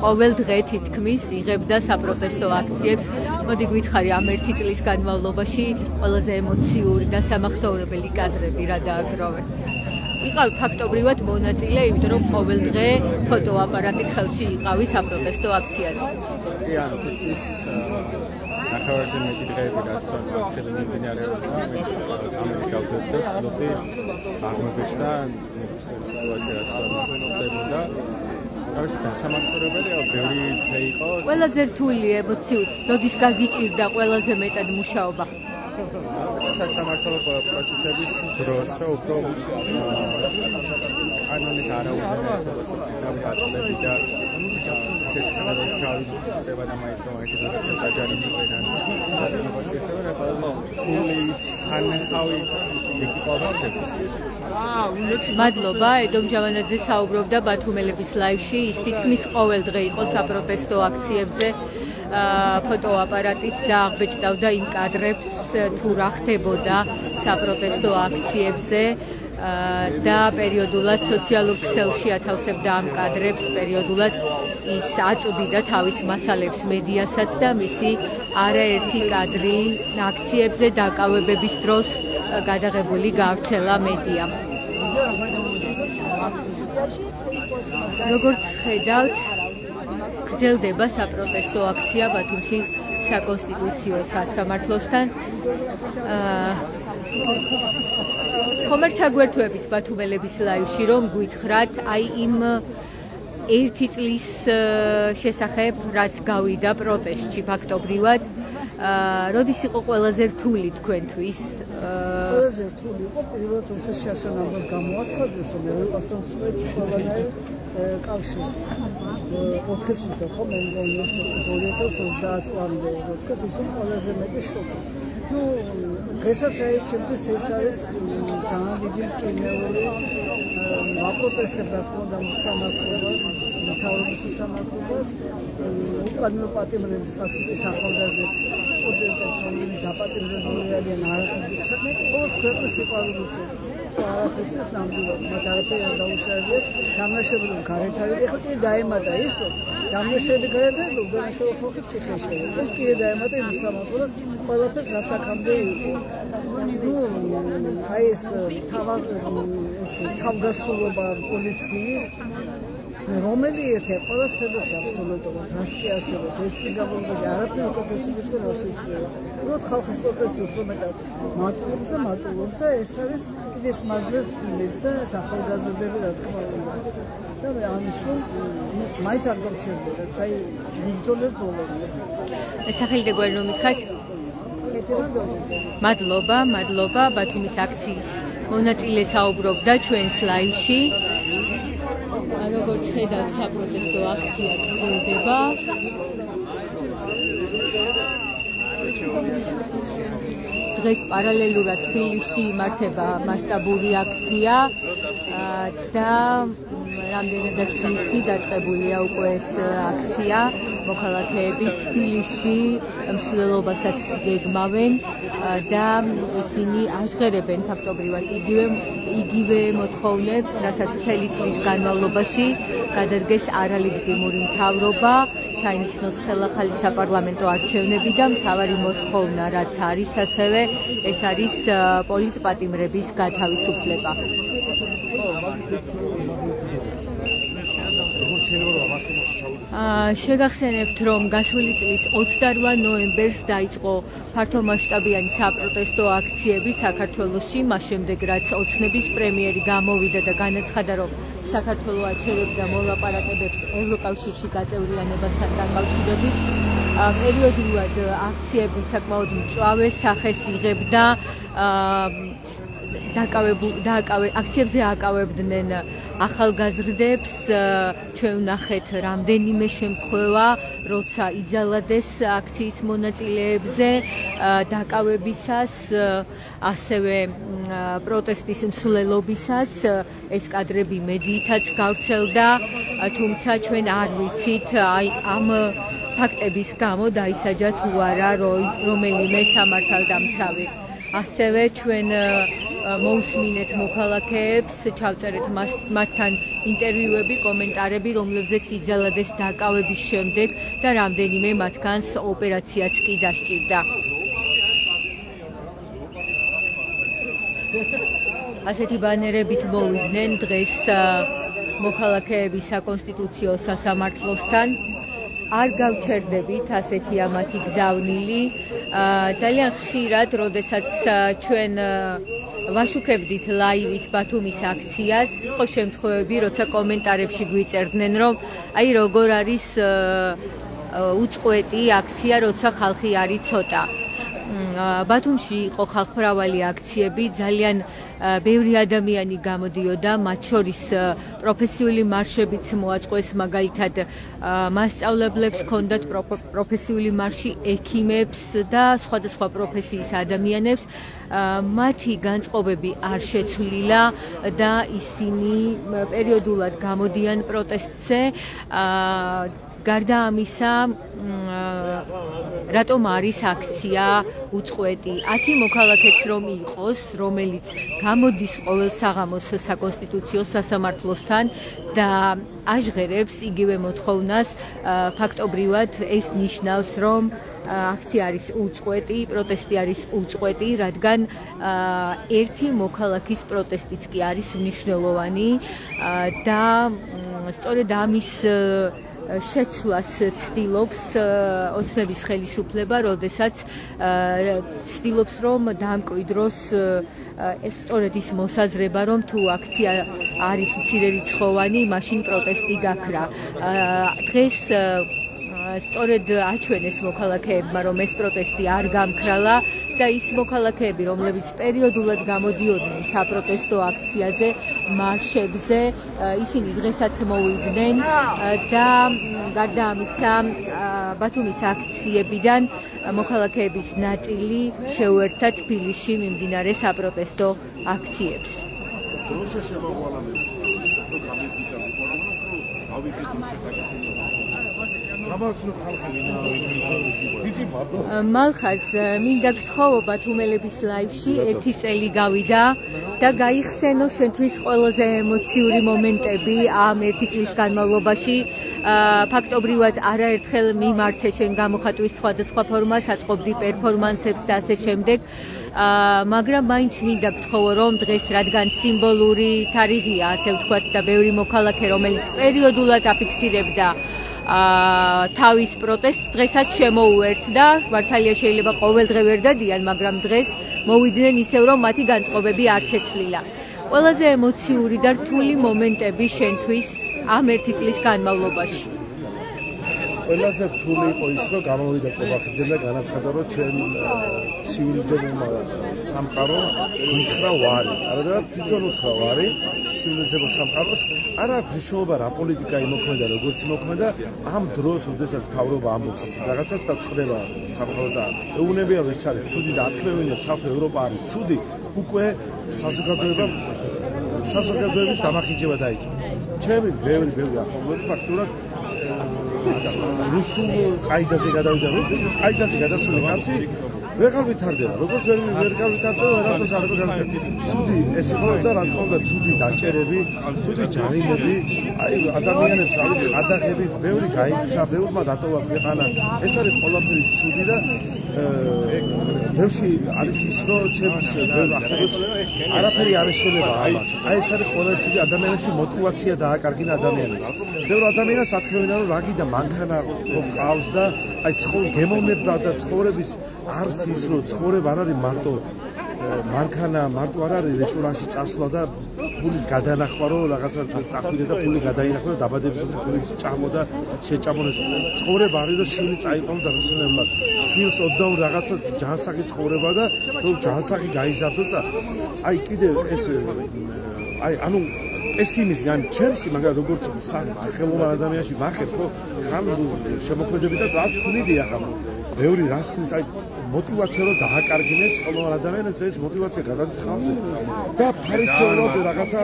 ყოველ დღე თითქმის იღებდა საპროტესტო აქციებს. მოდი გითხარი, ამ ერთი წლის განმავლობაში ყველაზე ემოციური და სამახსოვრებელი კადრები რა დააგროვე? იყავ ფაქტობრივად მონაწილე, იმიტომ რომ ყოველ დღე ფოტოაპარატით ხელში იყავი საპროტესტო აქციაზე. ანუ თითქმის ნახევარზე მეტი დღეები გასწორდა აქციაზე მიმდინარეობდა, მეც ამერიკავდები და ვცდილობდი აღმოგვეჭდა სიტუაცია რაც ხდებოდა. არის დასამახსოვრებელია, ბევრი დღე იყო. ყველაზე რთული ემოციური, როდის გაგიჭირდა ყველაზე მეტად მუშაობა? სასამართლო პროცესების დროს, რომ უფრო კანონის არაუზრუნველობას დაწყდები და შავი ხდება და მაინც რომ ერთი რაღაცა საჯარი მიყიდან საქმეში ესეა ყველა ფული სანახავი ეკიპაჟი ჩეკს. მადლობა, ედომ ჯავანაძე საუბრობდა ბათუმელების ლაივში. ის თითქმის ყოველ დღე იყო საპროტესტო აქციებზე ფოტოაპარატით და აღბეჭდავდა იმ კადრებს, თუ რა ხდებოდა საპროტესტო აქციებზე და პერიოდულად სოციალურ ქსელში ათავსებდა ამ კადრებს, პერიოდულად ის აწვდიდა თავის მასალებს მედიასაც და მისი არაერთი კადრი აქციებზე დაკავებების დროს გადაღებული გავრცელა მედიამ. როგორც ხედავთ, გრძელდება საპროტესტო აქცია ბათუმში საკონსტიტუციო სასამართლოსთან. ხომ არ ჩაგვერთვებით ბათუმელების ლაივში, რომ გითხრათ აი იმ ერთი წლის შესახებ, რაც გავიდა პროტესტში ფაქტობრივად, როდის იყო ყველაზე რთული თქვენთვის? ყველაზე რთული იყო პირველად როცა შარშან ამბავს გამოაცხადეს, რომ ევროპასთან ვწვევთ ყველანაირ კავშირს 4 წუთი ხო მე მგონი ეს 2030 წლამდე როცა ის ყველაზე მეტი შოკი. დღესაც ჩემთვის ეს არის ძალიან დიდი მტკივნეული ვაპროტესტებ რა თქმა უნდა მოსამართლობას, მთავრობის მოსამართლობას, უკანონო პატიმრებს სასწაულს ახალგაზრდებს, სტუდენტებს, რომლებიც დაპატიმრებული არიან არაფრის საქმე, მხოლოდ ქვეყნის სიყვარულისთვის, სხვა არაფრისთვის ნამდვილად მათ არაფერი არ დაუშავებიათ, დამნაშავებული გარეთ არის. ეხლა კიდე დაემატა ის, რომ დამნაშავებული გარეთ არის, უდანაშაულო ხალხი ციხეში. ეს კიდე დაემატა იმ მოსამართლობას, ყველაფერს რაც აქამდე იყო. აი ეს თავგასულობა პოლიციის რომელი ერთია ყველა სფეროში აბსოლუტურად რაც კი არსებობს ერთ წლის განმავლობაში არაფერი უკეთესობისგან არ შეიძლება. უბრალოდ ხალხის პროტესტი უფრო მეტად მატულობს და ეს არის კიდე მაზლებს იმედს და ახალგაზრდები რა თქმა უნდა. და ამის მაინც არ გამჩერდება. აი ვიბრძოლებ ბოლომდე. სახელი და გვარი რომ მითხარით? მადლობა ბათუმის აქციის მონაწილე საუბრობდა ჩვენს ლაივში. როგორც ხედავთ, საპროტესტო აქცია გრძელდება. დღეს პარალელურად თბილისში იმართება მასშტაბური აქცია და რამდენადაც ვიცი, დაწყებულია უკვე ეს აქცია. მოქალაქეები თბილისში მსვლელობასაც გეგმავენ და ისინი აღღერებენ ფაქტობრივად იგივე მოთხოვნებს, რასაც მთელი წლის განმავლობაში გადადგეს არალეგიტიმური მთავრობა, ჩაინიშნოს ხელახალი საპარლამენტო არჩევნები და მთავარი მოთხოვნა, რაც არის ასევე ეს არის პოლიტპატიმრების გათავისუფლება. შეგახსენებთ, რომ გასული წლის 28 ნოემბერს დაიწყო ფართომასშტაბიანი საპროტესტო აქციები საქართველოში, მას შემდეგ რაც ოცნების პრემიერი გამოვიდა და განაცხადა, რომ საქართველო აჩერებდა მოლაპარაკებებს ევროკავშირში გაწევრიანებასთან დაკავშირებით. პერიოდულად აქციები საკმაოდ მწვავე სახეს იღებდა. აქციებზე აკავებდნენ ახალგაზრდებს. ჩვენ ვნახეთ რამდენიმე შემთხვევა, როცა იძალადეს აქციის მონაწილეებზე დაკავებისას, ასევე პროტესტის მსვლელობისას. ეს კადრები მედიითაც გავრცელდა, თუმცა ჩვენ არ ვიცით ამ ფაქტების გამო დაისაჯა თუ არა რომელიმე სამართალდამცავი. ასევე ჩვენ მოусმინეთ მოქალაქეებს, ჩავწერეთ მათთან ინტერვიუები, კომენტარები, რომლებზეც იძალადეს დაკავების შემდეგ და რამდენიმე მათგანს ოპერაციაც კი დასჭირდა. ასეთი ბანერებით მოვიდნენ დღეს მოქალაქეები საკონსტიტუციო სასამართლოსთან. არ გავჩერდებით, ასეთია მათი გზავნილი. ძალიან ხშირად, როდესაც ჩვენ ვაშუქებდით ლაივით ბათუმის აქციას, იყო შემთხვევები, როცა კომენტარებში გვიწერდნენ, რომ აი როგორ არის უწყვეტი აქცია, როცა ხალხი არის ცოტა. ბათუმში იყო ხალხმრავალი აქციები, ძალიან ბევრი ადამიანი გამოდიოდა, მათ შორის პროფესიული მარშებიც მოაწყვეს, მაგალითად მასწავლებლებს ჰქონდათ პროფესიული მარში, ექიმებს და სხვადასხვა პროფესიის ადამიანებს. მათი განწყობები არ შეცვლილა და ისინი პერიოდულად გამოდიან პროტესტზე. გარდა ამისა, რატომ არის აქცია უწყვეტი? 10 მოქალაქეც რომ იყოს, რომელიც გამოდის ყოველ საღამოს საკონსტიტუციო სასამართლოსთან და აჟღერებს იგივე მოთხოვნას, ფაქტობრივად ეს ნიშნავს, რომ აქცია არის უწყვეტი, პროტესტი არის უწყვეტი, რადგან ერთი მოქალაქის პროტესტიც კი არის მნიშვნელოვანი და სწორედ ამის შეცვლას ცდილობს ოცნების ხელისუფლება, როდესაც ცდილობს, რომ დამკვიდროს ეს სწორედ ის მოსაზრება, რომ თუ აქცია არის მცირერიცხოვანი, მაშინ პროტესტი გაქრა. დღეს სწორედ აჩვენეს მოქალაქეებმა, რომ ეს პროტესტი არ გამქრალა და ის მოქალაქეები, რომლებიც პერიოდულად გამოდიოდნენ საპროტესტო აქციაზე, მარშებზე, ისინი დღესაც მოვიდნენ და გარდა ამისა, ბათუმის აქციებიდან მოქალაქეების ნაწილი შეუერთდა თბილისში მიმდინარე საპროტესტო აქციებს. მალხაზ, მინდა გთხოვობა თუმელების ლაივში 1 წელი გავიდა და გაიხსენო შენთვის ყველაზე ემოციური მომენტები ამ 1 წლის განმავლობაში. ფაქტობრივად არაერთხელ მიმართე შენ გამოხატვის სხვადასხვა ფორმას, აწყობდი პერფორმანსებს და ასე შემდეგ. მაგრამ მაინც მინდა გთხოვო, რომ დღეს რადგან სიმბოლური თარიღია, ასე ვთქვათ, და ბევრი მოქალაქე, რომელიც პერიოდულად აფიქსირებდა თავის პროტესტს, დღესაც შემოუერთდა. მართალია შეიძლება ყოველდღე ვერ დადიან, მაგრამ დღეს მოვიდნენ ისევ, რომ მათი განწყობები არ შეცვლილა. ყველაზე ემოციური და რთული მომენტები შენთვის ამ 1 წლის განმავლობაში. ყველაზე რთული იყო ის, რომ გამოვიდა კობახიძე და განაცხადა, რომ ჩვენ ცივილიზებულმა სამყარომ გითხრა ვარი. არა და თვითონ უთხრა ვარი ცივილიზებულ სამყაროს. არა აქვს მნიშვნელობა რა პოლიტიკა იმოქმედა, როგორც იმოქმედა, ამ დროს, როდესაც მთავრობა ამბობს ის რაღაცას და წყდება სამყაროს და ეუბნებია ის არის ცუდი და ათქმევინებს ხალხს ევროპა არის ცუდი, უკვე საზოგადოების დამახინჯება დაიწყო. ჩემი ბევრი ახლობლები ფაქტურად რუსულ ყაიდაზე გადავიდა, ყაიდაზე გადასული კაცი ვეღარ ვითარდება, როგორც ვერ გავითარდება, რასაც არ გავითარდება. ცუდი ეს იყო და რა თქმა უნდა ცუდი დაჭერები, ცუდი ჯარიმები, აი ადამიანებს არის ყადაღები, ბევრი გაიქცა, ბევრმა დატოვა ქვეყანა. ეს არის ყველაფერი ცუდი და ბევრში არის ის, რომ ჩემს ბევრ ახლობელს არაფერი არ ეშველება ამას. აი ეს არის ყველა ცუდი ადამიანებში мотиваცია დააკარგინა ადამიანებს. ბევრ ადამიანს ათქმევინა, რომ რაგიდა მანქანა ყავს და აი გემოვნება და ცხოვრების არს ის რომ ცხოვრება არ არის მარტო მანქანა, მარტო არ არის რესტორანში წასვლა და ფულის გადანახვა, რომ რაღაცა წახვიდე და ფული გადაინახო და დაბადებისას ფულის ჭამო და შეჭამონეს. ცხოვრება არის რომ შვილი წაიყვანო დასასვენებლად. შვილს ოდნავ რაღაცა ჯანსაღი ცხოვრება და რომ ჯანსაღი გაიზარდოს და აი კიდე ეს აი ანუ პესიმიზმი ან ჩემში მაგრამ როგორც სახელოვან ადამიანში მახერ ხო ხან შემოქმედები და რას ქმნიდი ახლა ბევრი რას ქმნის აი мотиваცია რომ დააკარგინეს ყოველ ადამიანს ეს мотиваცია გადადის ხალხზე და ფარისეულად რაღაცა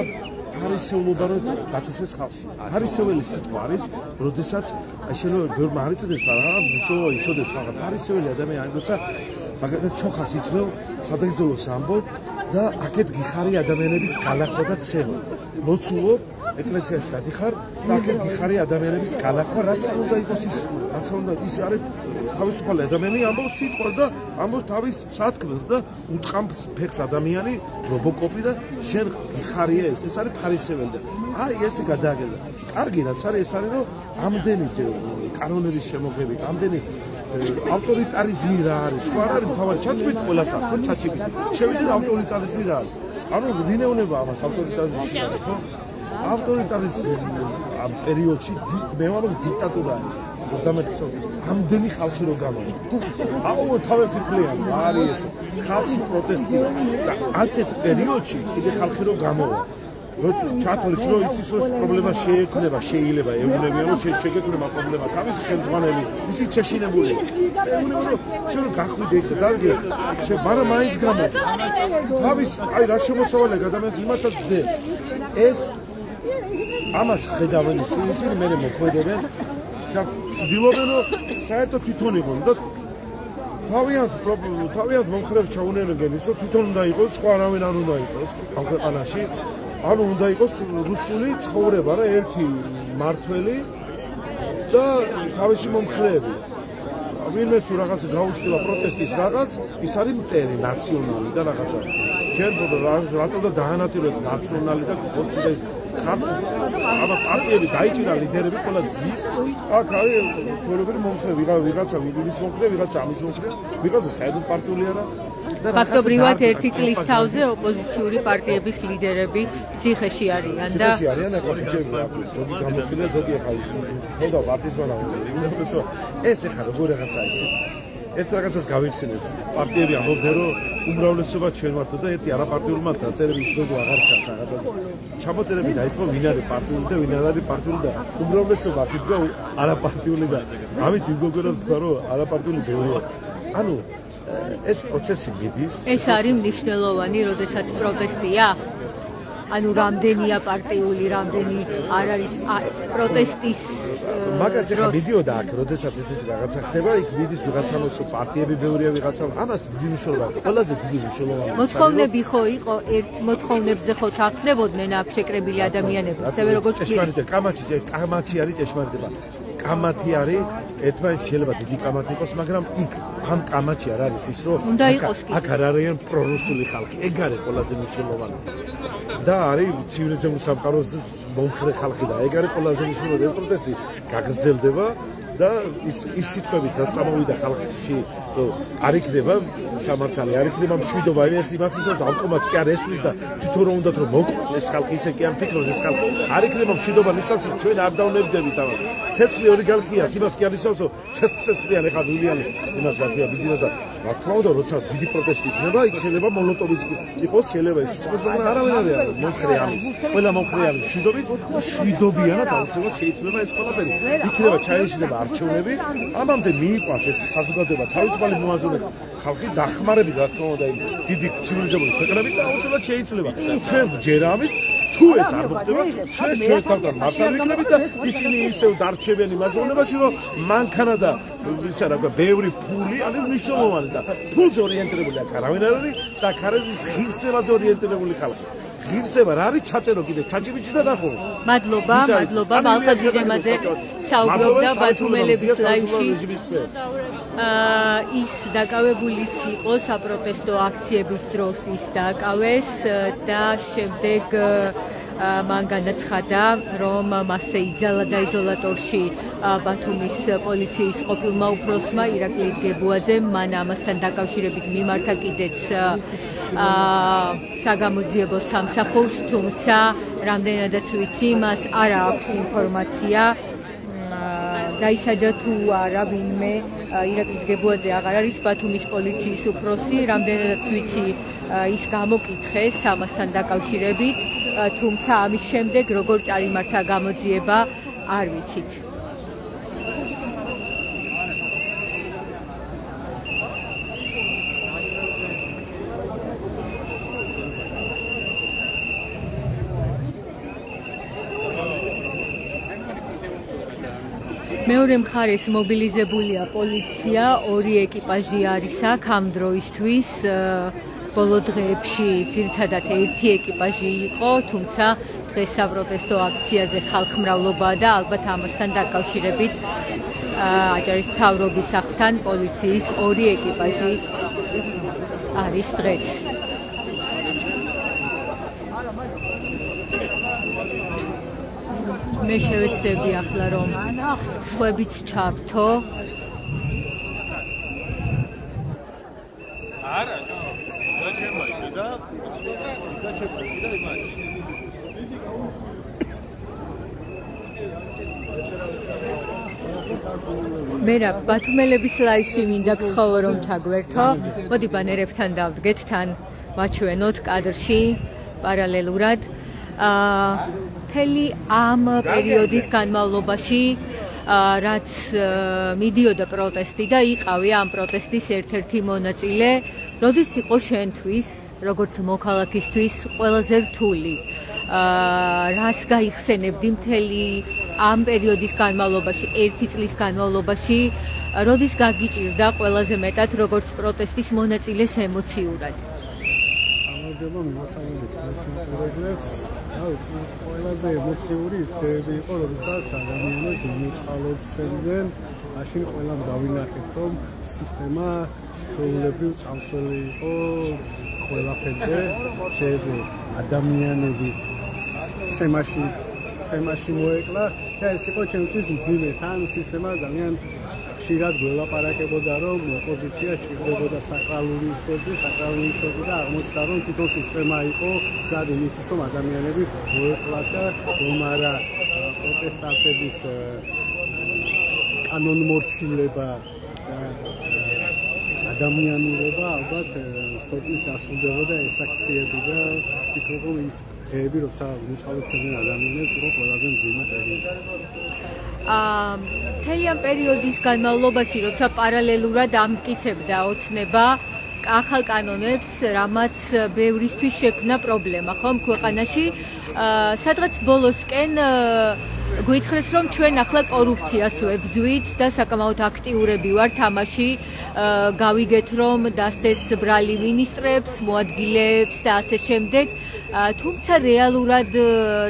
ფარისეულობა რომ დათესეს ხალხში ფარისეველი სიტყვა არის როდესაც შენ ბევრ მარიცდეს მაგრამ მშოვა ისოდეს ხალხი ფარისეველი ადამიანი როცა მაგალითად ჩოხას იცმევ სადღეღოლოს ამბობ და აქეთ გიხარი ადამიანების განახვა და ცემა მოცულობ ეკლესიაში გადიხარ და აქეთ გიხარი ადამიანების განახვა რაც არ უნდა იყოს ის რაც უნდა ის არის თავისუფალი ადამიანი ამბობს სიტყვას და ამბობს თავის სათქმელს და უტყამს ფეხს ადამიანი რობოკოპი და შენ გიხარია ეს არის ფარისეველი და აი ესე გადააგება კარგი რაც არის ეს არის რომ ამდენი კანონების შემოღებით ამდენი ავტორიტარიზმი რა არის სხვა არ არის თავარი ჩაჭვით ყველას აქვს რა ჩაჭვით შევიდეთ ავტორიტარიზმი რა არის ანუ ვინეუნება ამას ავტორიტარიზმში არის ხო ავტორიტარიზმი ამ პერიოდში მე ვამბობ დიქტატურა არის 21 საუკუნე ამდენი ხალხი რო გამოვა აუ თავისუფლიან არის ეს ხალხი პროტესტია და ასეთ პერიოდში კიდე ხალხი რო გამოვა რომ ჩათვლის რომ იცის რომ პრობლემა შეექმნება შეიძლება ეუბნებიან რომ შეგექმნება პრობლემა თავის ხელმძღვანელი ისი შეშინებული ეუბნებიან რომ შენ გახვიდე და დარგე შენ მაგრამ მაინც გამოდის თავის აი რა შემოსავალია ადამიანს იმასაც დებს ეს ამას ხედავენ ისინი მე მოქმედებენ და ცდილობენ რომ საერთოდ თვითონ იყონ და თავიანთ მომხრეებს ჩაუნერგენ ის რომ თვითონ უნდა იყოს სხვა არავინ არ უნდა იყოს ამ ქვეყანაში ანუ უნდა იყოს რუსული ცხოვრება რა ერთი მართველი და თავისი მომხრეები ვინმეს თუ რაღაცა გაუჩნდება პროტესტის რაღაც ის არის მტერი ნაციონალი და რაღაცა ჩვენ რატომ და დაანაწილეს ნაციონალი და ხოცი და აბა პარტიები დაიჭირა ლიდერები ყველა ძის აქ არის ჩვეულებრივი მომხრე ვიღაცა ვიღის მომხრე ვიღაცა ამის მომხრე ვიღაცა საერთოდ პარტიული არა ფაქტობრივად ერთი წლის თავზე ოპოზიციური პარტიების ლიდერები ციხეში არიან და ციხეში არიან ახლა ბიჭები ზოგი გამოსვლა ზოგი ახლა ხოდა პარტიის მანავე ეს ახლა როგორ რაღაცა იცი ერთ რაღაცას გავიხსენებ პარტიები ამბობდნენ რომ უმრავლესობა ჩვენ ვართ და ერთი არაპარტიულმა დაწერები ის როგორ აღარ ჩანს აღარ ჩამოწერები დაიწყო ვინ არის პარტიული და ვინ არ არის პარტიული და უმრავლესობა თქვა არაპარტიული და ამით ვიგოგონა თქვა რომ არაპარტიული ბევრია ანუ ეს პროცესი მიდის ეს არის მნიშვნელოვანი როდესაც პროტესტია ანუ რამდენია პარტიული რამდენი არ არის პროტესტის მაგას ახლა ვიდეოდა აქ როდესაც ესეთი რაღაცა ხდება იქ მიდის ვიღაცამოს პარტიები ბევრია ვიღაცა ამას დიდი მნიშვნელობა ყველაზე დიდი მნიშვნელობა მოთხოვნები ხო იყო ერთ მოთხოვნებზე ხო თანხმდებოდნენ აქ შეკრებილი ადამიანები ისევე როგორც ჭეშმარიტება კამათი არის ჭეშმარიტება კამათი არის ერთმანეთს შეიძლება დიდი კამათი იყოს მაგრამ იქ ამ კამათი არ არის ის რომ აქ არ არიან პრორუსული ხალხი ეგ არის ყველაზე მნიშვნელოვანი და არის ცივილიზებულ სამყაროს მომხრე ხალხი და ეგ არის ყველაზე მნიშვნელოვანი ეს პროტესტი გაგრძელდება და ის სიტყვებიც რაც წამოვიდა ხალხში რომ არ იქნება სამართალი, არ იქნება მშვიდობა, ეს იმას ისევ ავტომატს კი არ ესვლის და თვითონ რომ უნდათ რომ მოკლდეს ეს ხალხი ისე კი არ ფიქრობს ეს ხალხი არ იქნება მშვიდობა ისევ ჩვენ არ დავნებდებით და ცეცხლი ოლიგარქიას იმას კი არ ისევ ცეცხლიან ეხლა ვილიანი იმას რა ქვია ბიზნესს და რა თქმა უნდა როცა დიდი პროტესტი იქნება იქ შეიძლება მოლოტოვის იყოს შეიძლება ის იყოს მაგრამ არავინ არ არის მომხრე ამის ყველა მომხრე არის მშვიდობიანად აუცილებლად შეიძლება ეს ყველაფერი იქნება ჩაეშინება არჩევნები ამამდე მიიყვანს ეს საზოგადოება თავისუფალი მომაზრებული ხალხი დახმარებით რა თქმა უნდა დიდი ცივილიზებული ქვეყნებით და აუცილებლად შეიძლება ჩვენ ჯერ ამის თუ ეს არ მოხდება ჩვენ თავთან მართალი ვიქნებით და ისინი ისევ დარჩებიან იმ აზროვნებაში რომ მანქანა და ისა რა ქვია ბევრი ფული არის მნიშვნელოვანი და ფულზე ორიენტირებული აქ არავინ არ არის და აქ არის ღირსებაზე ორიენტირებული ხალხი ღირსება რა არის ჩაწერო კიდე ჩაჭიბიჭი და ნახო მადლობა მალხაზირემაძე საუბრობდა ბათუმელების ლაივში ის დაკავებულიც იყო საპროტესტო აქციების დროს ის დაკავეს და შემდეგ მან განაცხადა რომ მასზე იძალა დაიზოლატორში ბათუმის პოლიციის ყოფილმა უფროსმა ირაკლი გებუაძემ მან ამასთან დაკავშირებით მიმართა კიდეც საგამოძიებო სამსახურს თუმცა რამდენადაც ვიცი მას არ აქვს ინფორმაცია დაისაჯა თუ არა ვინმე ირაკლი გებუაძე აღარ არის ბათუმის პოლიციის უფროსი რამდენადაც ვიცი ის გამოკითხეს ამასთან დაკავშირებით თუმცა ამის შემდეგ როგორ წარიმართა გამოძიება არ ვიცით მეორე მხარეს მობილიზებულია პოლიცია, ორი ეკიპაჟი არის აქ ამ დროისთვის. ბოლო დღეებში ძირითადად ერთი ეკიპაჟი იყო, თუმცა დღეს საპროტესტო აქციაზე ხალხმრავლობაა და ალბათ ამასთან დაკავშირებით აჭარის მთავრობის სახლთან პოლიციის ორი ეკიპაჟი არის დღეს. მე შევეცდები ახლა რომ სხვებიც ჩართო. არა, და შემოიგდა და შემოიგდა იმაში. მერაბ ბათუმელების ლაივში მინდა გთხოვო რომ ჩაგვერთო. მოდი ბანერებთან დავდგეთ თან ვაჩვენოთ კადრში პარალელურად. მთელი ამ პერიოდის განმავლობაში რაც მიდიოდა პროტესტი და იყავი ამ პროტესტის ერთ-ერთი მონაწილე, როდის იყო შენთვის, როგორც მოქალაქისთვის ყველაზე რთული? რას გაიხსენებდი მთელი ამ პერიოდის განმავლობაში, ერთი წლის განმავლობაში, როდის გაგიჭირდა ყველაზე მეტად როგორც პროტესტის მონაწილეს ემოციურად? ამოდემა მასალებით მასმოყურებლებს, ყველაზე ემოციური ის დღეები იყო, როდესაც ადამიანებს მოწყალოსებდნენ, მაშინ ყველამ დავინახეთ, რომ სისტემა ჩვეულებრივ წამსველი იყო ყველაფერზე, შეეძლო ადამიანები ცემაში მოეკლა და ეს იყო ჩემთვის მძიმე, თან სისტემა ძალიან ხშირად გველაპარაკებოდა, რომ ოპოზიცია ჭირდებოდა საკრალური ისტორია და აღმოჩნდა, რომ თვითონ სისტემა იყო გზად იმისთვის, რომ ადამიანები მოეკლათ და რომ არა პროტესტანტების კანონმორჩილება და ადამიანურობა ალბათ სწორედ დასრულდებოდა ეს აქციები და ვფიქრობ, რომ ის დღეები, როცა მოწყალოცებდნენ ადამიანებს, იყო ყველაზე მძიმე პერიოდი. მთელი ამ პერიოდის განმავლობაში, როცა პარალელურად ამტკიცებდა ოცნება ახალ კანონებს, რამაც ბევრისთვის შექმნა პრობლემა, ხომ ქვეყანაში, სადღაც ბოლოსკენ გვითხრეს, რომ ჩვენ ახლა კორუფციას ვებრძვით და საკმაოდ აქტიურები ვართ ამაში, გავიგეთ, რომ დასდეს ბრალი მინისტრებს, მოადგილეებს და ასე შემდეგ. თუმცა რეალურად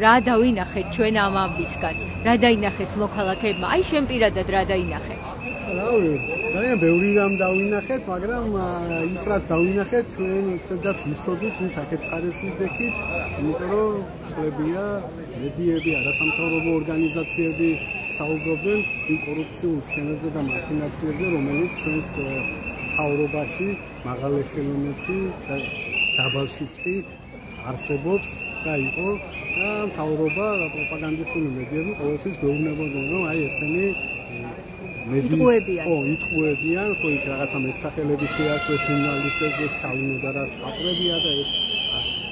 რა დავინახეთ ჩვენ ამ ამბისგან? რა დაინახეს მოქალაქეებმა? აი შენ პირადად რა დაინახე? რავი, ძალიან ბევრი რამ დავინახეთ, მაგრამ ის რაც დავინახეთ, ჩვენ ისედაც ვიცოდით, ვინც აქეთ ხარეს ვიდექით, იმიტომ რომ წლებია მედიები, არასამთავრობო ორგანიზაციები, საუბრობენ იმ კორუფციულ სქემებზე და მახინაციებზე, რომელიც ჩვენს მთავრობაში, მაღალ ეშელონებში და დაბალშიც კი არსებობს და იყო და მთავრობა და პროპაგანდისტული მედიები ყოველთვის გვეუბნებოდნენ, რომ აი ესენი იტყუებიან, ხო იქ რაღაცა მეტსახელები შეარქვეს ჟურნალისტებზე, შავნოდა და სხაპრებია და ეს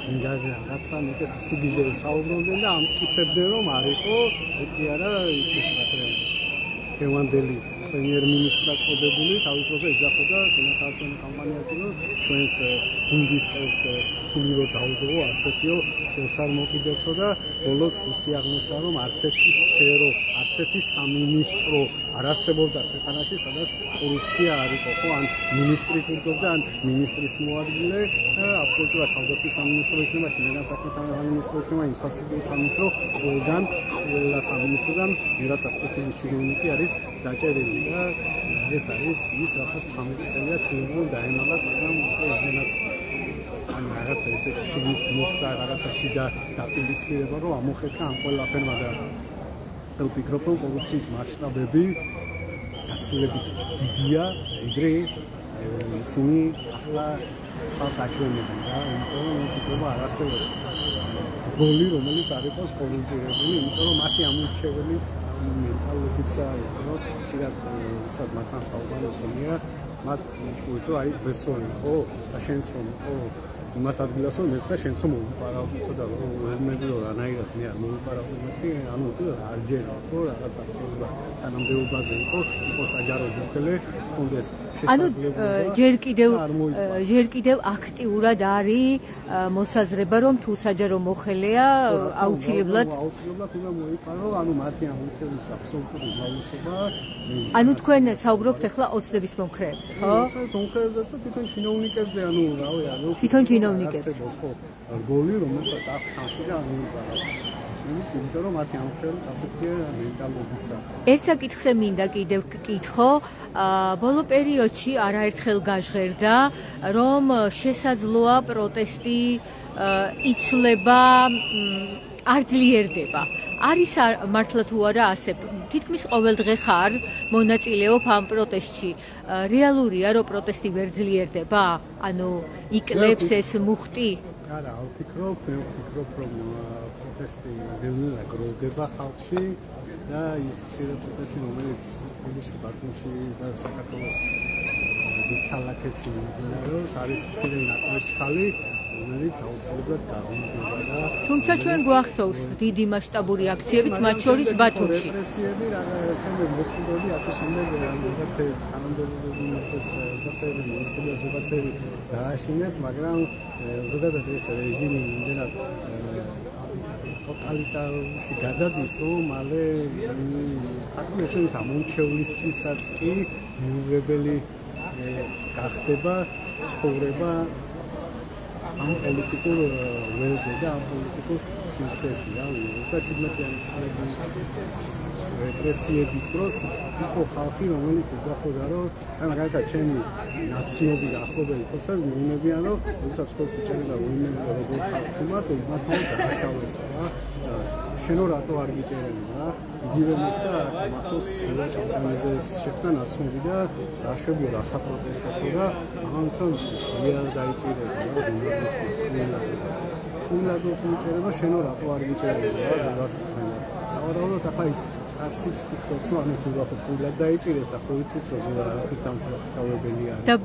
რაღაცა მეტად სიგიჟეებს საუბრობდნენ და ამტკიცებდნენ, რომ არ იყო კი არა ის დღევანდელი პრემიერ-მინისტრად წოდებული თავის დროზე ეძახოდა წინასაარჩევნო კამპანიაში, რომ ჩვენს გუნდის წევს ფული რო დაუდო, არც ერთიო წელს არ მოკიდებსო და ბოლოს ისე აღმოჩნდა, რომ არც ერთი სფერო, არც ერთი სამინისტრო არ არსებობდა ქვეყანაში, სადაც კორუფცია არ იყო, ხო, ან მინისტრი კურდობდა, ან მინისტრის მოადგილე, აბსოლუტურად თავდაცვის სამინისტრო იქნება, შინაგან საქმეთა სამინისტრო იქნება, ინფრასტრუქტურის სამინისტრო, ყველა სამინისტროდან ვიღაცა ყოფილი ჩინოვნიკი არის დაჭერილი და ეს არის ის, რასაც 13 წელია ცდილობენ დაემალათ, მაგრამ ეგენად ან რაღაცა ისე შიგნით მოხდა, რაღაცა შიდა დაპირისპირება, რომ ამოხერხა ამ ყველაფერმა და ვფიქრობ, რომ კორუფციის მასშტაბები გაცილებით დიდია, ვიდრე ისინი ახლა ხალხს აჩვენებენ და იმიტომ რომ ვფიქრობ, არ არსებობს გოლი, რომელიც არ იყოს კორუმპირებული, იმიტომ რომ მათი ამორჩეველიც მენტალობიც არის, რომ შეიძლება ისაც მათთან საუბარი ხონია, მათ უერთო აი ბესორი ხო და შენს რომ ხო იმათ ადგილას რომ მეც და შენც რომ მოვიპარავდით და რომ ვერმები რომ რანაირად მე არ მოვიპარავდი მეთქი ანუ თუ არ ჯერა ხო რაღაცა შეიძლება თანამდებობაზე იყო საჯარო მოხელე კონდეს შესაძლებლობა ანუ ჯერ კიდევ აქტიურად არის მოსაზრება რომ თუ საჯარო მოხელეა აუცილებლად უნდა მოიპარო ანუ მათი ამ უთელის აბსოლუტური მალუსობა ანუ თქვენ საუბრობთ ახლა ოცნების მომხრეებზე ხო? მომხრეებზე და თვითონ ჩინოვნიკებზე ანუ რავი ანუ თვითონ ჩინოვნიკებს გოლი რომელსაც აქვს შანსი და ამოიპარავ ის იმიტომ რომ მათი ამხელს ასეთია მენტალობისა ერთ საკითხზე მინდა კიდევ გკითხო ბოლო პერიოდში არაერთხელ გაჟღერდა რომ შესაძლოა პროტესტი იცვლება არ ძლიერდება. არის მართლა თუ არა ასე? თითქმის ყოველდღე ხარ მონაწილეობ ამ პროტესტში. რეალურია რომ პროტესტი ვერ ძლიერდება? ანუ იკლებს ეს მუხტი? არა, ვფიქრობ, რომ პროტესტი ბევრად გროვდება ხალხში და ის მცირე პროტესტი, რომელიც თბილისში, ბათუმში და საქართველოს დიდ ქალაქებში მიმდინარეობს, არის მცირე ნაკვეთშხალი რომელიც აუცილებლად გაღვიდება და თუმცა ჩვენ გვახსოვს დიდი მასშტაბური აქციებიც მათ შორის ბათუმში. რეპრესიები შემდეგ მოსყიდვები ასე შემდეგ რაღაცეებს თანამდებობები რაღაცეები დააშინეს, მაგრამ ზოგადად ეს რეჟიმი იმდენად ტოტალიტარში გადადის, რომ მალე ფაქტობრივად ამორჩევლისთვისაც კი მიუღებელი გახდება ცხოვრება ამ პოლიტიკურ ველზე და ამ პოლიტიკურ სივრცეში, რა ვიცი, 37-იანი წლების რეპრესიების დროს იყო ხალხი, რომელიც ეძახოდა, რომ აი მაგალითად ჩემი ნაცნობი ახლობელი ფოსები მიუნებიან, რომ როდესაც ხობს იჭერება უიმედო როგორ ხალხმა, მათ მოვა დააშავეს, რა. შენო რატო არ გიჭერენ, რა? იგივე მოხდა მახსოვს სულა ჭავჭავაძე შეხვდა ნაცნობი და დაშვებია რა საპროტესტო და ამიტომ ზია დაიჭირეს, რა. თუნდაც მიჭერება შენო რატო არ გიჭერენ, რა, ზოგადად თქვენ. სავარაუდოდ ახლა ის კაციც ფიქრობს, რომ ანუ ზოგადად თუნდაც დაიჭირეს და ხო იცის რომ ზოგადად არაფერს დამშავებელი არის. და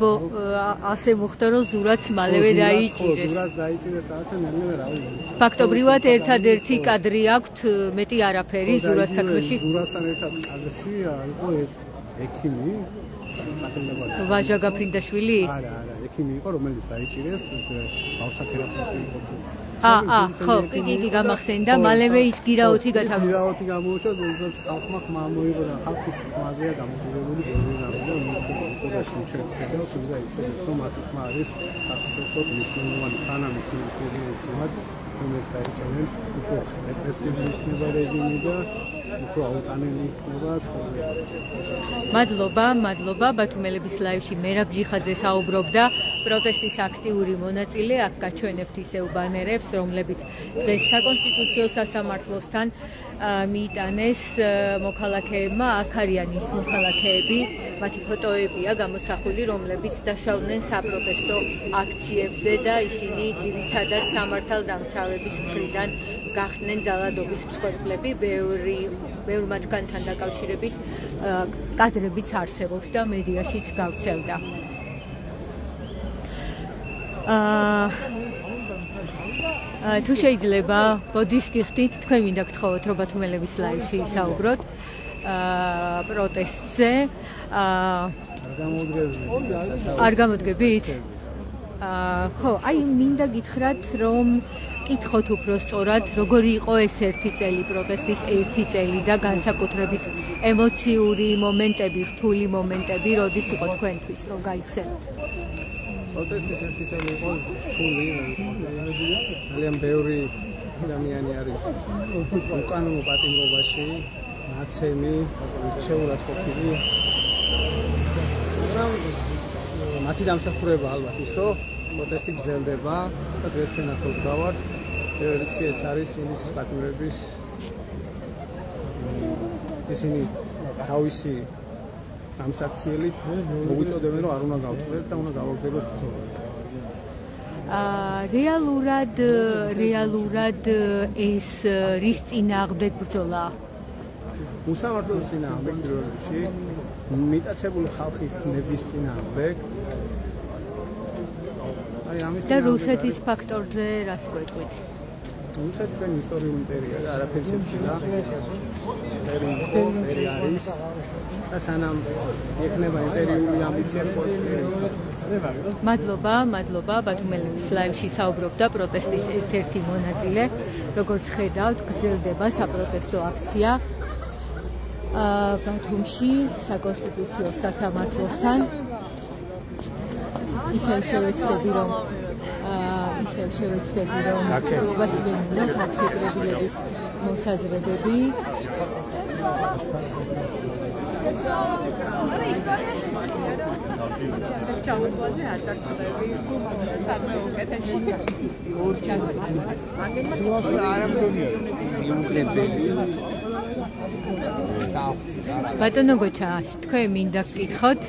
ასე მოხდა რომ ზურაც მალევე დაიჭირეს. ზურაც დაიჭირეს და ასე ნელ-ნელა რა ვიცი. ფაქტობრივად ერთადერთი კადრი აქვთ მეტი არაფერი ზურაც საქმეში. ზურასთან ერთად კადრში იყო ერთი ექიმი სახელმწიფო ვაჟა გაფრინდაშვილი? არა, ექიმი იყო, რომელიც დაიჭირეს, ბავშვთა თერაპევტი იყო თუ. ხო, კი გამახსენდა, მალევე ის გირაოთი გათავისუფლდა. გირაოთი გამოუჩა, როდესაც ხალხმა ხმა მოიღო და ხალხის ხმაზეა დამოკიდებული გეოგრაფია და მოჩვენა სულ და ისე რომ მათი ხმა არის სასიცოცხლოდ მნიშვნელოვანი სანამ ისინი ცხოვრობენ რეგიმებს დაიჭერენ, უფრო რეპრესიული იქნება რეჟიმი და უფრო აუტანელი იქნება ცხოვრება. მადლობა ბათუმელების ლაივში მერაბ ჯიხაძე საუბრობდა, პროტესტის აქტიური მონაწილე, აქ გაჩვენებთ ისევ ბანერებს, რომლებიც დღეს საკონსტიტუციო სასამართლოსთან მიიტანეს მოქალაქეებმა. აქ არიან ის მოქალაქეები, მათი ფოტოებია გამოსახული, რომლებიც დაშავდნენ საპროტესტო აქციებზე და ისინი ძირითადად სამართალდამცავების მხრიდან გახდნენ ძალადობის მსხვერპლები. ბევრ მათგანთან დაკავშირებით კადრებიც არსებობს და მედიაშიც გავრცელდა. თუ შეიძლება, ბოდის გიხდით, თქვენ მინდა გთხოვოთ, რომ ბათუმელების ლაივში საუბროთ პროტესტზე. არ გამოდგებით? ხო, აი მინდა გითხრათ, რომ კითხოთ უფრო სწორად, როგორი იყო ეს ერთი წელი, პროტესტის ერთი წელი და განსაკუთრებით ემოციური მომენტები, რთული მომენტები, როდის იყო თქვენთვის, რომ გაიხსენოთ? პროტესტის ერთი წელი იყო რთული, ძალიან ბევრი ადამიანი არის უკანონო პატიმრობაში, ნაცემი, რჩეულად ყოფილი. მათი დამსახურება ალბათ ის, რომ პროტესტი გრძელდება და დღეს ნახოთ გავართ. პირველ რიგში ეს არის ინგლისის პატიმრების ისინი თავისი ამსაციელით მოუწოდებენ, რომ არ უნდა გავწყვეტ და უნდა გავაგზავნოთ ბრძოლა. რეალურად ეს რის წინააღმდეგ ბრძოლა? უსამართლობის წინააღმდეგ პირველ რიგში, მიტაცებული ხალხის ნების წინააღმდეგ. და რუსეთის ფაქტორზე რას გვეტყვით? რუსეთი ჩვენი ისტორიული იმპერია და არაფერი შეცვლა. იმპერი არის და სანამ იქნება იმპერიული ამბიციები მადლობა ბათუმელების ლაივში საუბრობდა პროტესტის ერთ-ერთი მონაწილე. როგორც ხედავთ, გრძელდება საპროტესტო აქცია ბათუმში საკონსტიტუციო სასამართლოსთან. ისევ შევეცდები რომ ვასვენინოთ აქ შეკრებილების მოსაზრებები. ჩამოსვლაზე არ დაგხვდები სამე უკეთესი. ბატონო გოჩა, თქვენ მინდა გკითხოთ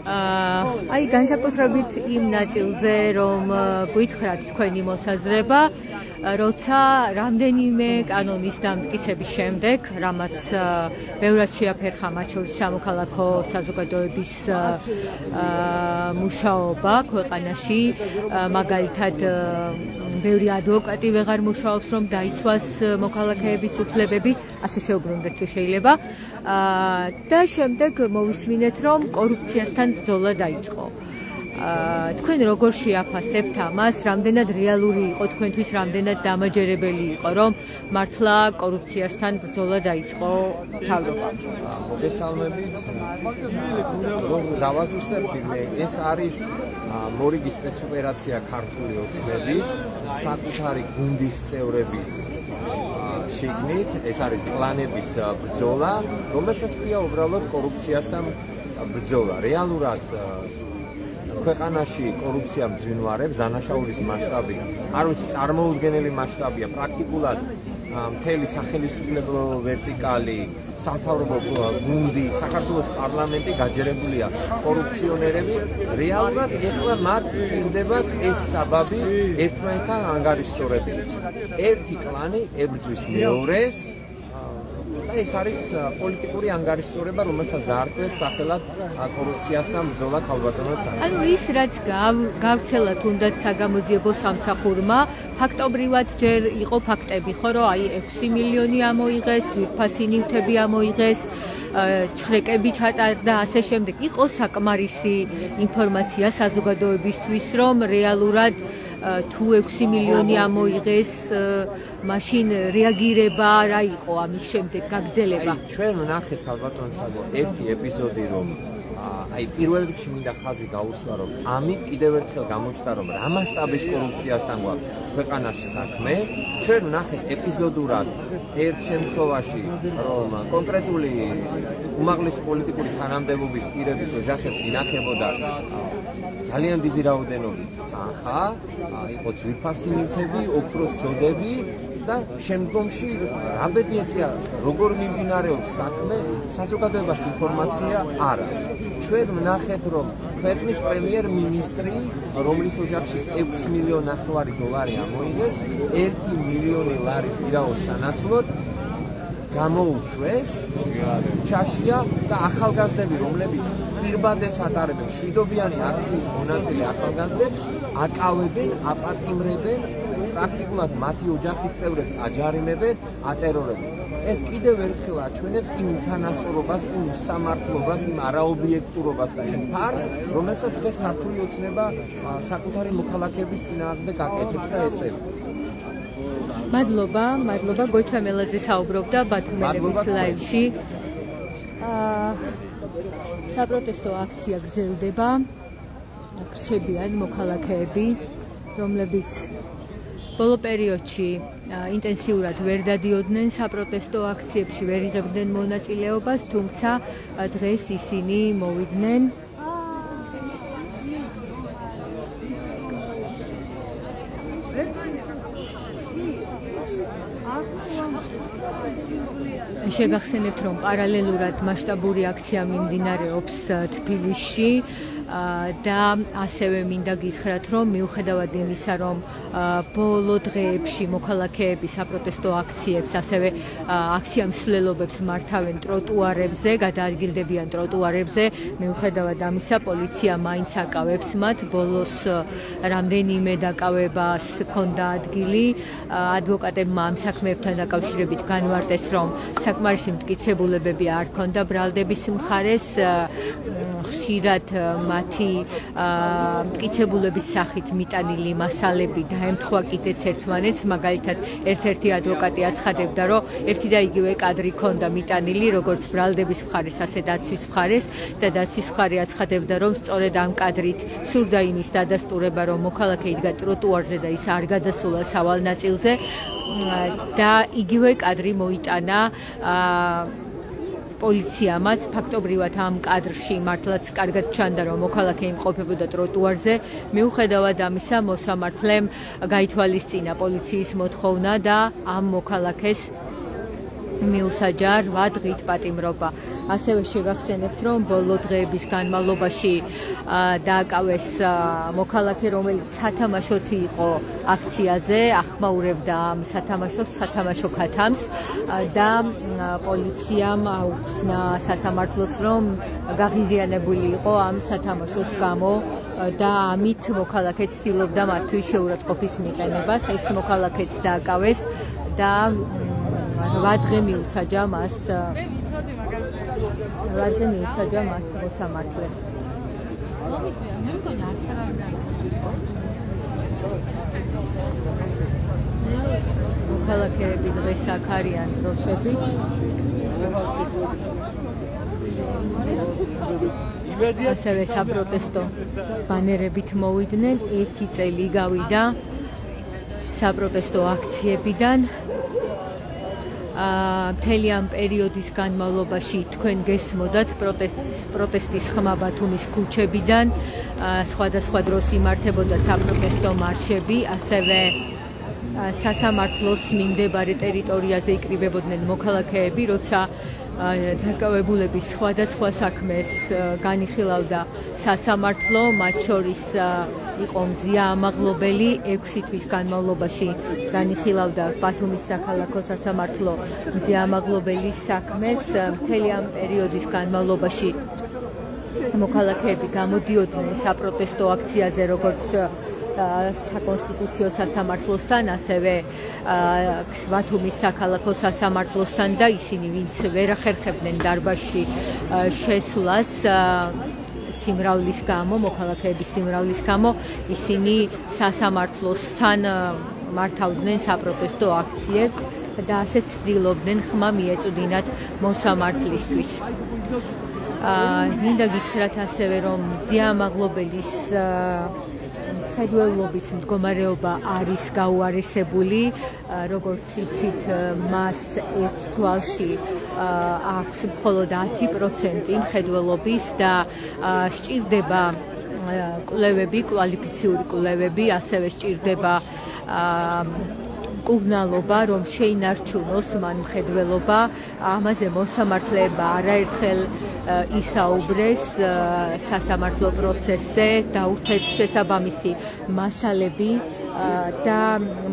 აი განსაკუთრებით იმ ნაწილზე, რომ გითხრათ თქვენი მოსაზრება, როცა რამდენიმე კანონის დამტკიცების შემდეგ, რამაც ბევრად შეაფერხა მათ შორის სამოქალაქო საზოგადოების მუშაობა ქვეყანაში, მაგალითად ბევრი ადვოკატი ვეღარ მუშაობს, რომ დაიცვას მოქალაქეების უფლებები, ასე შეუბრუნდეთ თუ შეიძლება. და შემდეგ მოვისმინეთ, რომ კორუფციასთან ბრძოლა დაიწყო. თქვენ როგორ შეაფასებთ ამას, რამდენად რეალური იყო თქვენთვის, რამდენად დამაჯერებელი იყო, რომ მართლა კორუფციასთან ბრძოლა დაიწყო მთავრობამ? მოგესალმებით. რომ დავაზუსტებ, ეს არის მორიგი სპეცოპერაცია ქართული ოცნების საკუთარი გუნდის წევრების შიგნით, ეს არის კლანების ბრძოლა, რომელსაც ქვია უბრალოდ კორუფციასთან ბრძოლა. რეალურად ქვეყანაში კორუფცია მძვინვარებს, დანაშაულის მასშტაბი არ ვიცი, წარმოუდგენელი მასშტაბია, პრაქტიკულად მთელი სახელმწიფო ვერტიკალი, სამთავრობო გუნდი, საქართველოს პარლამენტი გაჯერებულია კორუფციონერები. რეალურად ეხლა მათ ჭირდებათ ეს საბაბი ერთმანეთთან ანგარიშწორებისთვის. ერთი კლანი ებრძვის მეორეს და ეს არის პოლიტიკური ანგარიშწორება, რომელსაც დაარქვეს სახელად კორუფციასთან ბრძოლა ქალბატონო ცარიძე. ანუ ის რაც გავრცელა თუნდაც საგამოძიებო სამსახურმა, ფაქტობრივად ჯერ იყო ფაქტები, ხო, რომ აი 6 მილიონი ამოიღეს, ძვირფასი ნივთები ამოიღეს, ჩხრეკები ჩატარდა, ასე შემდეგ. იყო საკმარისი ინფორმაცია საზოგადოებისთვის, რომ რეალურად თუ 6 მილიონი ამოიღეს, მაშინ რეაგირება რა იყო ამის შემდეგ გაგრძელება? ჩვენ ვნახეთ ქალბატონო საგო ერთი ეპიზოდი, რომ აი პირველ რიგში მინდა ხაზი გაუსვა, რომ ამით კიდევ ერთხელ გამოჩნდა, რომ რა მასშტაბის კორუფციასთან გვაქვს ქვეყანაში საქმე. ჩვენ ვნახეთ ეპიზოდურად ერთ შემთხვევაში, რომ კონკრეტული უმაღლესი პოლიტიკური თანამდებობის პირების ოჯახებს ინახებოდა ძალიან დიდი რაოდენობით თანხა, იყო ძვირფასი ნივთები, ოქროს ზოდები და შემდგომში რა ბედი ეწია, როგორ მიმდინარეობს საქმე, საზოგადოებას ინფორმაცია არ აქვს. ჩვენ ვნახეთ, რომ ქვეყნის პრემიერ-მინისტრი, რომლის ოჯახშიც 6 მილიონი ნახევარი დოლარი ამოიღეს, 1 მილიონი ლარის ირაოს სანაცვლოდ გამოუშვეს ჩაშია და ახალგაზრდები, რომლებიც პირბადეს ატარებენ შვიდობიანი აქციის მონაწილე ახალგაზრდებს, აკავებენ, აპატიმრებენ, პრაქტიკულად მათი ოჯახის წევრებს აჯარიმებენ, ატერორებენ. ეს კიდევ ერთხელ აჩვენებს იმ უთანასწორობას, იმ უსამართლობას, იმ არაობიექტურობას და იმ ფარს, რომელსაც დღეს ქართული ოცნება საკუთარი მოქალაქეების წინააღმდეგ აკეთებს და ეწევა. მადლობა, გოჩა მელაძე საუბრობდა ბათუმელების ლაივში. საპროტესტო აქცია გრძელდება. რჩებიან მოქალაქეები, რომლებიც ბოლო პერიოდში ინტენსიურად ვერ დადიოდნენ საპროტესტო აქციებში, ვერ იღებდნენ მონაწილეობას, თუმცა დღეს ისინი მოვიდნენ. შეგახსენებთ, რომ პარალელურად მასშტაბური აქცია მიმდინარეობს თბილისში და ასევე მინდა გითხრათ, რომ მიუხედავად იმისა, რომ ბოლო დღეებში მოქალაქეები საპროტესტო აქციებს, ასევე აქცია მსვლელობებს მართავენ ტროტუარებზე, გადაადგილდებიან ტროტუარებზე, მიუხედავად ამისა, პოლიცია მაინც აკავებს მათ. ბოლოს რამდენიმე დაკავებას ჰქონდა ადგილი. ადვოკატებმა ამ საქმეებთან დაკავშირებით განვარტეს, რომ საკმარისი მტკიცებულებები არ ჰქონდა ბრალდების მხარეს. ხშირად მათი მტკიცებულების სახით მიტანილი მასალები დაემთხვა კიდეც ერთმანეთს. მაგალითად, ერთ-ერთი ადვოკატი აცხადებდა, რომ ერთი და იგივე კადრი ჰქონდა მიტანილი, როგორც ბრალდების მხარეს, ასე დაცვის მხარეს და დაცვის მხარე აცხადებდა, რომ სწორედ ამ კადრით სურდა იმის დადასტურება, რომ მოქალაქე იდგა ტროტუარზე და ის არ გადასულა სავალ ნაწილზე და იგივე კადრი მოიტანა პოლიციამაც. ფაქტობრივად ამ კადრში მართლაც კარგად ჩანდა, რომ მოქალაქე იმყოფებოდა ტროტუარზე. მიუხედავად ამისა, მოსამართლემ გაითვალისწინა პოლიციის მოთხოვნა და ამ მოქალაქეს მიუსაჯა 8 დღით პატიმრობა. ასევე შეგახსენებთ, რომ ბოლო დღეების განმავლობაში დააკავეს მოქალაქე, რომელიც სათამაშოთ იყო აქციაზე, ახმაურებდა ამ სათამაშო ქათამს და პოლიციამ აუხსნა სასამართლოს, რომ გაღიზიანებული იყო ამ სათამაშოს გამო და ამით მოქალაქე ცდილობდა მათთვის შეურაცხყოფის მიყენებას. ეს მოქალაქეც დააკავეს და 8 დღე მიუსაჯა მას მოსამართლემ. მოქალაქეები დღეს აქ არიან დროშებით. ასევე საპროტესტო ბანერებით მოვიდნენ. 1 წელი გავიდა საპროტესტო აქციებიდან. მთელი ამ პერიოდის განმავლობაში თქვენ გესმოდათ პროტესტის ხმა ბათუმის ქუჩებიდან, სხვადასხვა დროს იმართებოდა საპროტესტო მარშები, ასევე სასამართლოს მიმდებარე ტერიტორიაზე იკრიბებოდნენ მოქალაქეები, როცა დაკავებულების სხვადასხვა საქმეს განიხილავდა სასამართლო, მათ შორის იყო მზია ამაღლობელი 6 თვის განმავლობაში განიხილავდა ბათუმის საქალაქო სასამართლო მზია ამაღლობელის საქმეს. მთელი ამ პერიოდის განმავლობაში მოქალაქეები გამოდიოდნენ საპროტესტო აქციაზე, როგორც საკონსტიტუციო სასამართლოსთან, ასევე ბათუმის საქალაქო სასამართლოსთან და ისინი, ვინც ვერ ახერხებდნენ დარბაზში შესვლას სიმრავლის გამო, მოქალაქეების სიმრავლის გამო, ისინი სასამართლოსთან მართავდნენ საპროტესტო აქციებს და ასე ცდილობდნენ ხმა მიეწოდინათ მოსამართლისთვის. მინდა გითხრათ ასევე, რომ ზიამაღლობელის მხედველობის მდგომარეობა არის გაუარესებული, როგორც იცით, მას ერთ თვალში აქვს მხოლოდ 10% მხედველობის და სჭირდება კვლევები, კვალიფიციური კვლევები, ასევე სჭირდება კურნალობა, რომ შეინარჩუნოს მან მხედველობა. ამაზე მოსამართლეება არაერთხელ ისაუბრეს სასამართლო პროცესზე, დაუთეს შესაბამისი მასალები და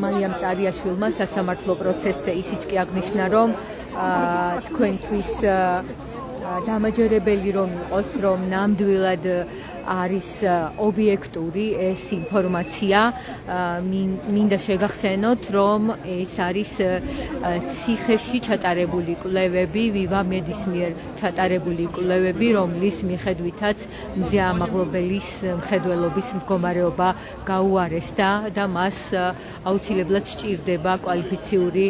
მარიამ წარიაშვილმა სასამართლო პროცესზე ისიც კი აღნიშნა, რომ თქვენთვის დამაჯერებელი რომ იყოს, რომ ნამდვილად არის ობიექტური ეს ინფორმაცია. მინდა შეგახსენოთ, რომ ეს არის ციხეში ჩატარებული კვლევები, ვივამედის მიერ ჩატარებული კვლევები, რომლის მიხედვითაც მზიამაღლობელის მხედველობის მდგომარეობა გაუარესდა და მას აუცილებლად სჭირდება კვალიფიციური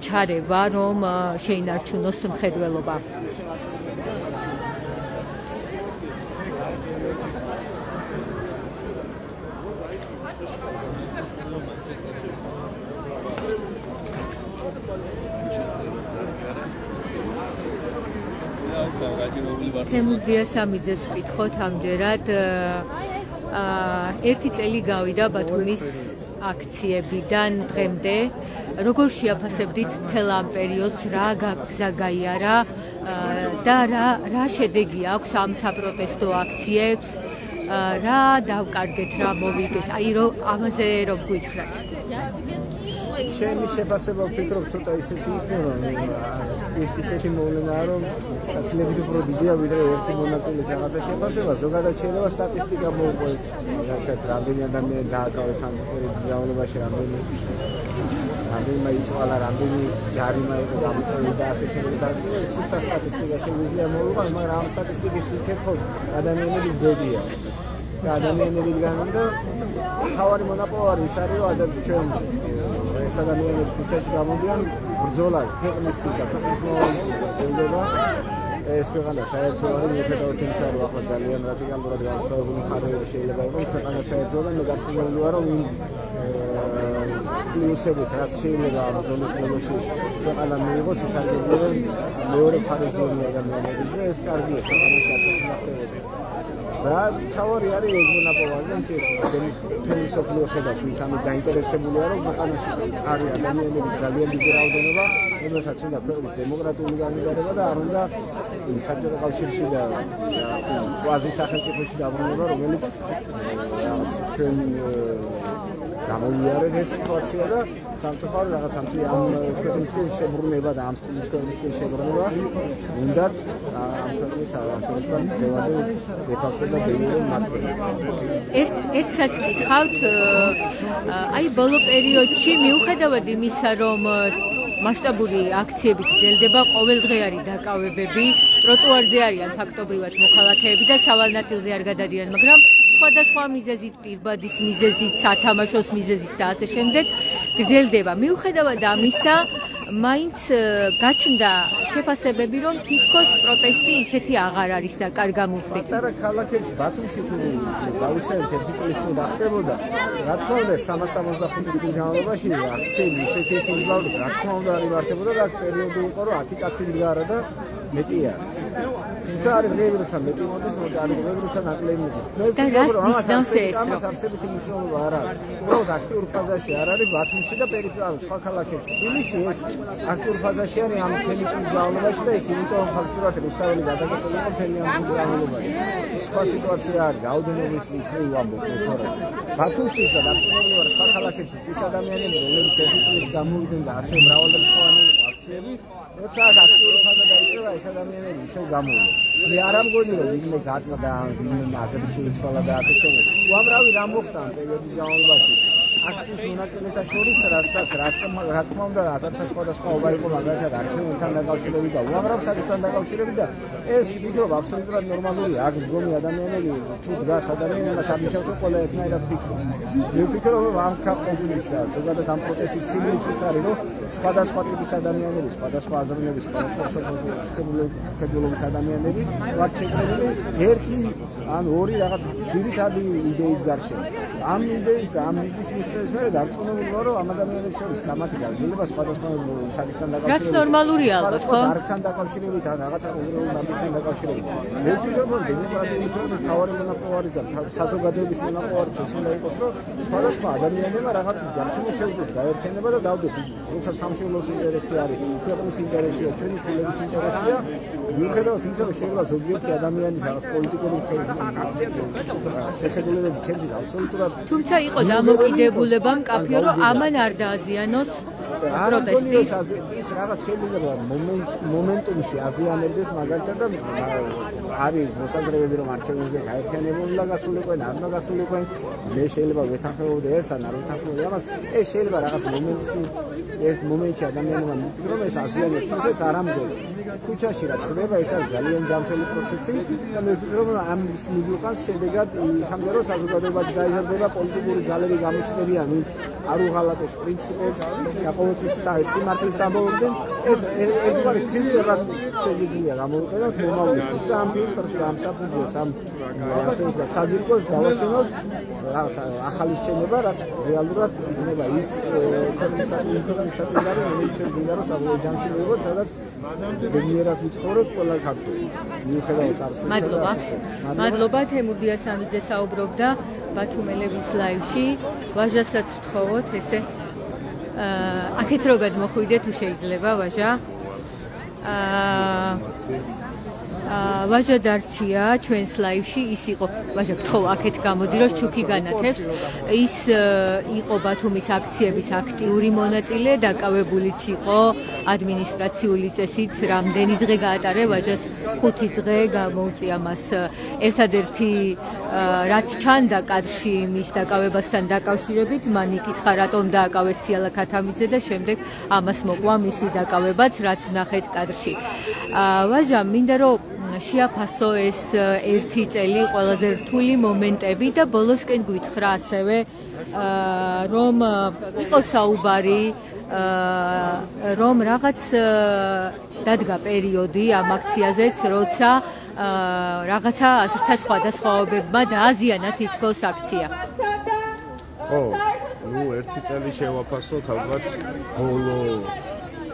ჩარევა, რომ შეინარჩუნოს მხედველობა. თემურგია სამიძეს ვკითხოთ ამჯერად. ერთი წელი გავიდა ბათუმის აქციებიდან დღემდე. როგორ შეაფასებდით მთელ ამ პერიოდს, რა გაგზა გაიარა და რა შედეგი აქვს ამ საპროტესტო აქციებს, რა დავკარგეთ, რა მოვიგეთ, ამაზე რომ გითხრათ. ჩემი შეფასება ვფიქრობ ცოტა ისეთი იქნება, ის ისეთი მოვლენაა, რომ გაცილებით უფრო დიდია ვიდრე ერთი მონაწილის რაღაცა შეფასება. ზოგადად შეიძლება სტატისტიკა მოვყვეთ, რასაც რამდენი ადამიანი დააკავეს ამ ძალობაში, რამდენმა იწვალა, რამდენი ჯარიმა იყო გამოწვეული და ასე შემდეგ და ასე. სულთა სტატისტიკა შეგვიძლია მოვიყვანოთ, მაგრამ ამ სტატისტიკის იქერხოთ ადამიანების ბედია. და ადამიანები დგანან და თავარი მონაპოვარი ის არის, რომ ჩვენ ეს ადამიანები ქუჩაში გამოდიან, ბრძოლა ქვეყნისთვის და ქვეყნის მოვალეობისთვის ძელდება. ეს ქვეყანა საერთო არის, მიუხედავად იმისა, რომ ახლა ძალიან რადიკალურად განსხვავებული მხარეები შეიძლება იყოს, ქვეყანა საერთო და მე გაფრთხილებული ვარ, რომ პლუსებით რაც შეიძლება ამ ბრძოლის ბოლოში ქვეყანა მიიღოს, ის არ გეგმება მეორე მხარეს დონე ადამიანების და ეს კარგია ქვეყანაში ასე ხდებოდეს. რა თავი არის ეგ მონაპოვარი და თემის სოფლიო ხედავს, ვინც ამით დაინტერესებულია, რომ ქვეყანაში არის ადამიანების ძალიან დიდი რაოდენობა, რომელსაც უნდა ქვეყნის დემოკრატიული განვითარება და არ უნდა საბჭოთა კავშირში და კვაზი სახელმწიფოში დაბრუნება, რომელიც ჩვენ გამოვიარეთ ეს სიტუაცია და სამწუხაროდ რაღაც ამ ქვეყნისკენ შებრუნება და ამ სტილის ქვეყნისკენ შებრუნება უნდათ ამ ქვეყნის არსებობიდან დღევანდელ დე-ფაქტო და დე-იურე მმართველობას. ერთსაც გითხავთ, აი ბოლო პერიოდში მიუხედავად იმისა, რომ მასშტაბური აქციები გრძელდება, ყოველდღე არის დაკავებები, ტროტუარზე არიან ფაქტობრივად მოქალაქეები და სავალ ნაწილზე არ გადადიან, მაგრამ სხვადასხვა მიზეზით, პირბადის მიზეზით, სათამაშოს მიზეზით და ასე შემდეგ გრძელდება. მიუხედავად ამისა, მაინც გაჩნდა შეფასებები, რომ თითქოს პროტესტი ისეთი აღარ არის და კარ გამოვხდით. პატარა ქალაქებში, ბათუმში თუ გავიხსენეთ ერთი წლის წინ ხდებოდა, რა თქმა უნდა 365 დღის განმავლობაში აქციები ისეთი სიმძლავრით, რა თქმა უნდა არ იმართებოდა და პერიოდი იყო, რომ 10 კაცი მდგარა და მეტია. თუმცა არის დღეები, როცა მეტი მოდის, არის დღეები, როცა ნაკლები მოდის. მე ვფიქრობ, რომ ამას არსებითი მნიშვნელობა არ აქვს. უბრალოდ აქტიურ ფაზაში არ არის ბათუმში და პერიფერიული სხვა ქალაქებში. თბილისში ეს აქტიურ ფაზაში არის ამ მთელი წლის განმავლობაში და იქ იმიტომ ფაქტურად რუსთაველი გადაგაკეთებული იყო მთელი ამ წლის განმავლობაში. სხვა სიტუაცია არის, რაოდენობის მხრივ ვამბობ, თორემ ბათუმში და დაწინაურდა სხვა ქალაქებში ის ადამიანები, რომლებიც ერთი წლის გამოვიდნენ და ასე მრავალრიცხოვანი აქციები, როცა აქტიური ფაზა დაიწყება, ეს ადამიანები ისევ გამოვიდნენ. მე არ ამგონი, რომ ვინმე გატყდა, ვინმე აზრი შეიცვალა და ასე შემდეგ. უამრავი რამ მოხდა ამ პერიოდის განმავლობაში. აქციის მონაწილეთა შორის რა თქმა უნდა აზართა სხვადასხვაობა იყო მაგალითად არჩევნებთან დაკავშირებით და უამრავ საკითხთან დაკავშირებით და ეს ვფიქრობ აბსოლუტურად ნორმალურია. აქ მდგომი ადამიანები თუ დგას ადამიანი მას არნიშნავს რომ ყველა ერთნაირად ფიქრობს. მე ვფიქრობ რომ ამ კაპობილის და ზოგადად ამ პროტესტის თემიც ის არის რომ სხვადასხვა ტიპის ადამიანები, სხვადასხვა აზროვნების, სხვადასხვა შეხედულობის ადამიანები ვართ შეკრებილი ერთი ან ორი რაღაც ძირითადი იდეის გარშემო. ამ იდეის და ამ მიზნის მიღწევის მერე დარწმუნებულია რომ ამ ადამიანებს შორის კამათი გაგრძელება სხვადასხვა საკითხთან დაკავშირებით. რაც ნორმალურია ალბათ, ხო? დარგთან დაკავშირებით ან რაღაცა კონკრეტულ ნაბიჯთან დაკავშირებით. მე ვფიქრობ რომ დემოკრატიული ქვეყნის მთავარი მონაპოვარი და საზოგადოების მონაპოვარი ის უნდა იყოს რომ სხვადასხვა ადამიანებმა რაღაცის გარშემო შევძლოთ გაერთიანება და დავდოთ როცა სამშობლოს ინტერესი არის, ქვეყნის ინტერესია, ჩვენი შვილების ინტერესია, მიუხედავად იმისა რომ შეიძლება ზოგიერთი ადამიანის რაღაც პოლიტიკური შეხედულებები ჩემთვის აბსოლუტურად თუმცა იყო დამოკიდებულება მკაფიო რომ ამან არ დააზიანოს პროტესტი. ის რაღაც შეიძლება მომენტუმში აზიანებდეს მაგალითად და არის მოსაზრებები რომ არჩევნებზე გაერთიანება უნდა გასულიყვნენ, არ უნდა გასულიყვნენ. მე შეიძლება ვეთანხმებოდი ერთს ან არ ვეთანხმებოდი ამას. ეს შეიძლება რაღაც მომენტში ადამიანებმა მივფიქრო რომ ეს აზიანებს, თუმცა ეს არ ამბობს. ქუჩაში რაც ხდება, ეს არის ძალიან ჯანმრთელი პროცესი და მე ვფიქრობ რომ ამის მიღწევას შედეგად იქამდე რომ საზოგადოებაც გაიზარდება, პოლიტიკური ძალები გამოჩნდებიან, ვინც არ უღალატებს პრინციპებს და ყოველთვის სიმართლის ამბობდნენ. ეს ერთგვარი ფილტრად შეიძლება გამოვიყენოთ მომავლისთვის და ამ ფილტრს და ამ საფუძველს ამ ასე ვთქვათ საძირკოს დავაშენოთ რაღაც ახალი შენება, რაც რეალურად იქნება ის ქვეყნის საწინააღმდეგო მომიჩენდა რომ საბოლოო ჯამში მივიღოთ, სადაც ბედნიერად ვიცხოვროთ ყველა ქართველი. მიუხედავად წარსულისა და მადლობა თემურ დიასამიძე საუბრობდა ბათუმელების ლაივში. ვაჟასაც ვთხოვოთ ესე აქეთ რო გადმოხვიდე თუ შეიძლება ვაჟა. ვაჟა დარჩია ჩვენს ლაივში, ის იყო ვაჟა გთხოვ აქეთ გამოდი რომ შუქი განათებს. ის იყო ბათუმის აქციების აქტიური მონაწილე, დაკავებულიც იყო ადმინისტრაციული წესით, რამდენი დღე გაატარე ვაჟას 5 დღე გამოუწია მას ერთადერთი რაც ჩანდა კადრში მის დაკავებასთან დაკავშირებით, მან იკითხა რატომ დააკავეს სიალა ქათამიძე და შემდეგ ამას მოყვა მისი დაკავებაც, რაც ვნახეთ კადრში. ვაჟა მინდა რომ შეაფასო ეს ერთი წელი ყველაზე რთული მომენტები და ბოლოსკენ გვითხრა ასევე რომ იყო საუბარი რომ რაღაც დადგა პერიოდი ამ აქციაზეც, როცა რაღაცა აზრთა სხვადასხვაობებმა დააზიანა თითქოს აქცია. ხო, ნუ ერთი წელი შევაფასოთ ალბათ ბოლო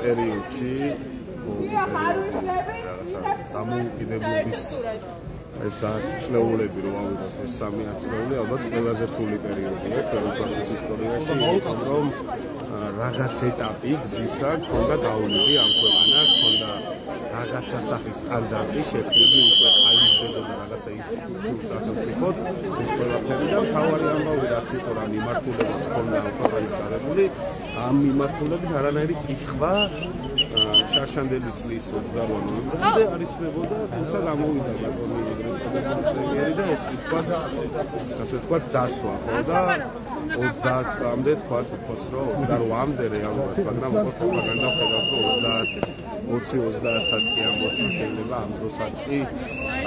პერიოდში რაღაცა დამოუკიდებლობის ეს აწლეულები რომ ავიღოთ ეს 3 აწლეული ალბათ ყველაზე რთული პერიოდია ჩვენი ქვეყნის ისტორიაში, რომ რაღაც ეტაპი გზისა ქონდა გაუნები ამ ქვეყანას, ქონდა რაღაცა სახის სტანდარტი შექმნილი, უკვე ყალიბდებოდა რაღაცა ინსტიტუციურ სახელმწიფოდ ეს ყველაფერი და მთავარი ამბავი რაც იყო რა მიმართულებაც ქონდა ამ ქვეყანას არებული, ამ მიმართულებით არანაირი კითხვა შარშანდელი წლის 28 ნოემბრამდე არ ისმებოდა, თუმცა გამოვიდა ბატონი ეგრეთ წოდებული პრემიერი და ეს კითხვა ასე ვთქვათ დასვა, ხო და 30 წლამდე თქვა თითქოს რომ 28-მდე რეალურად, მაგრამ უფრო პროპაგანდა ხედავთ რომ 20-30-საც კი ამბობს რომ შეიძლება ამ დროსაც კი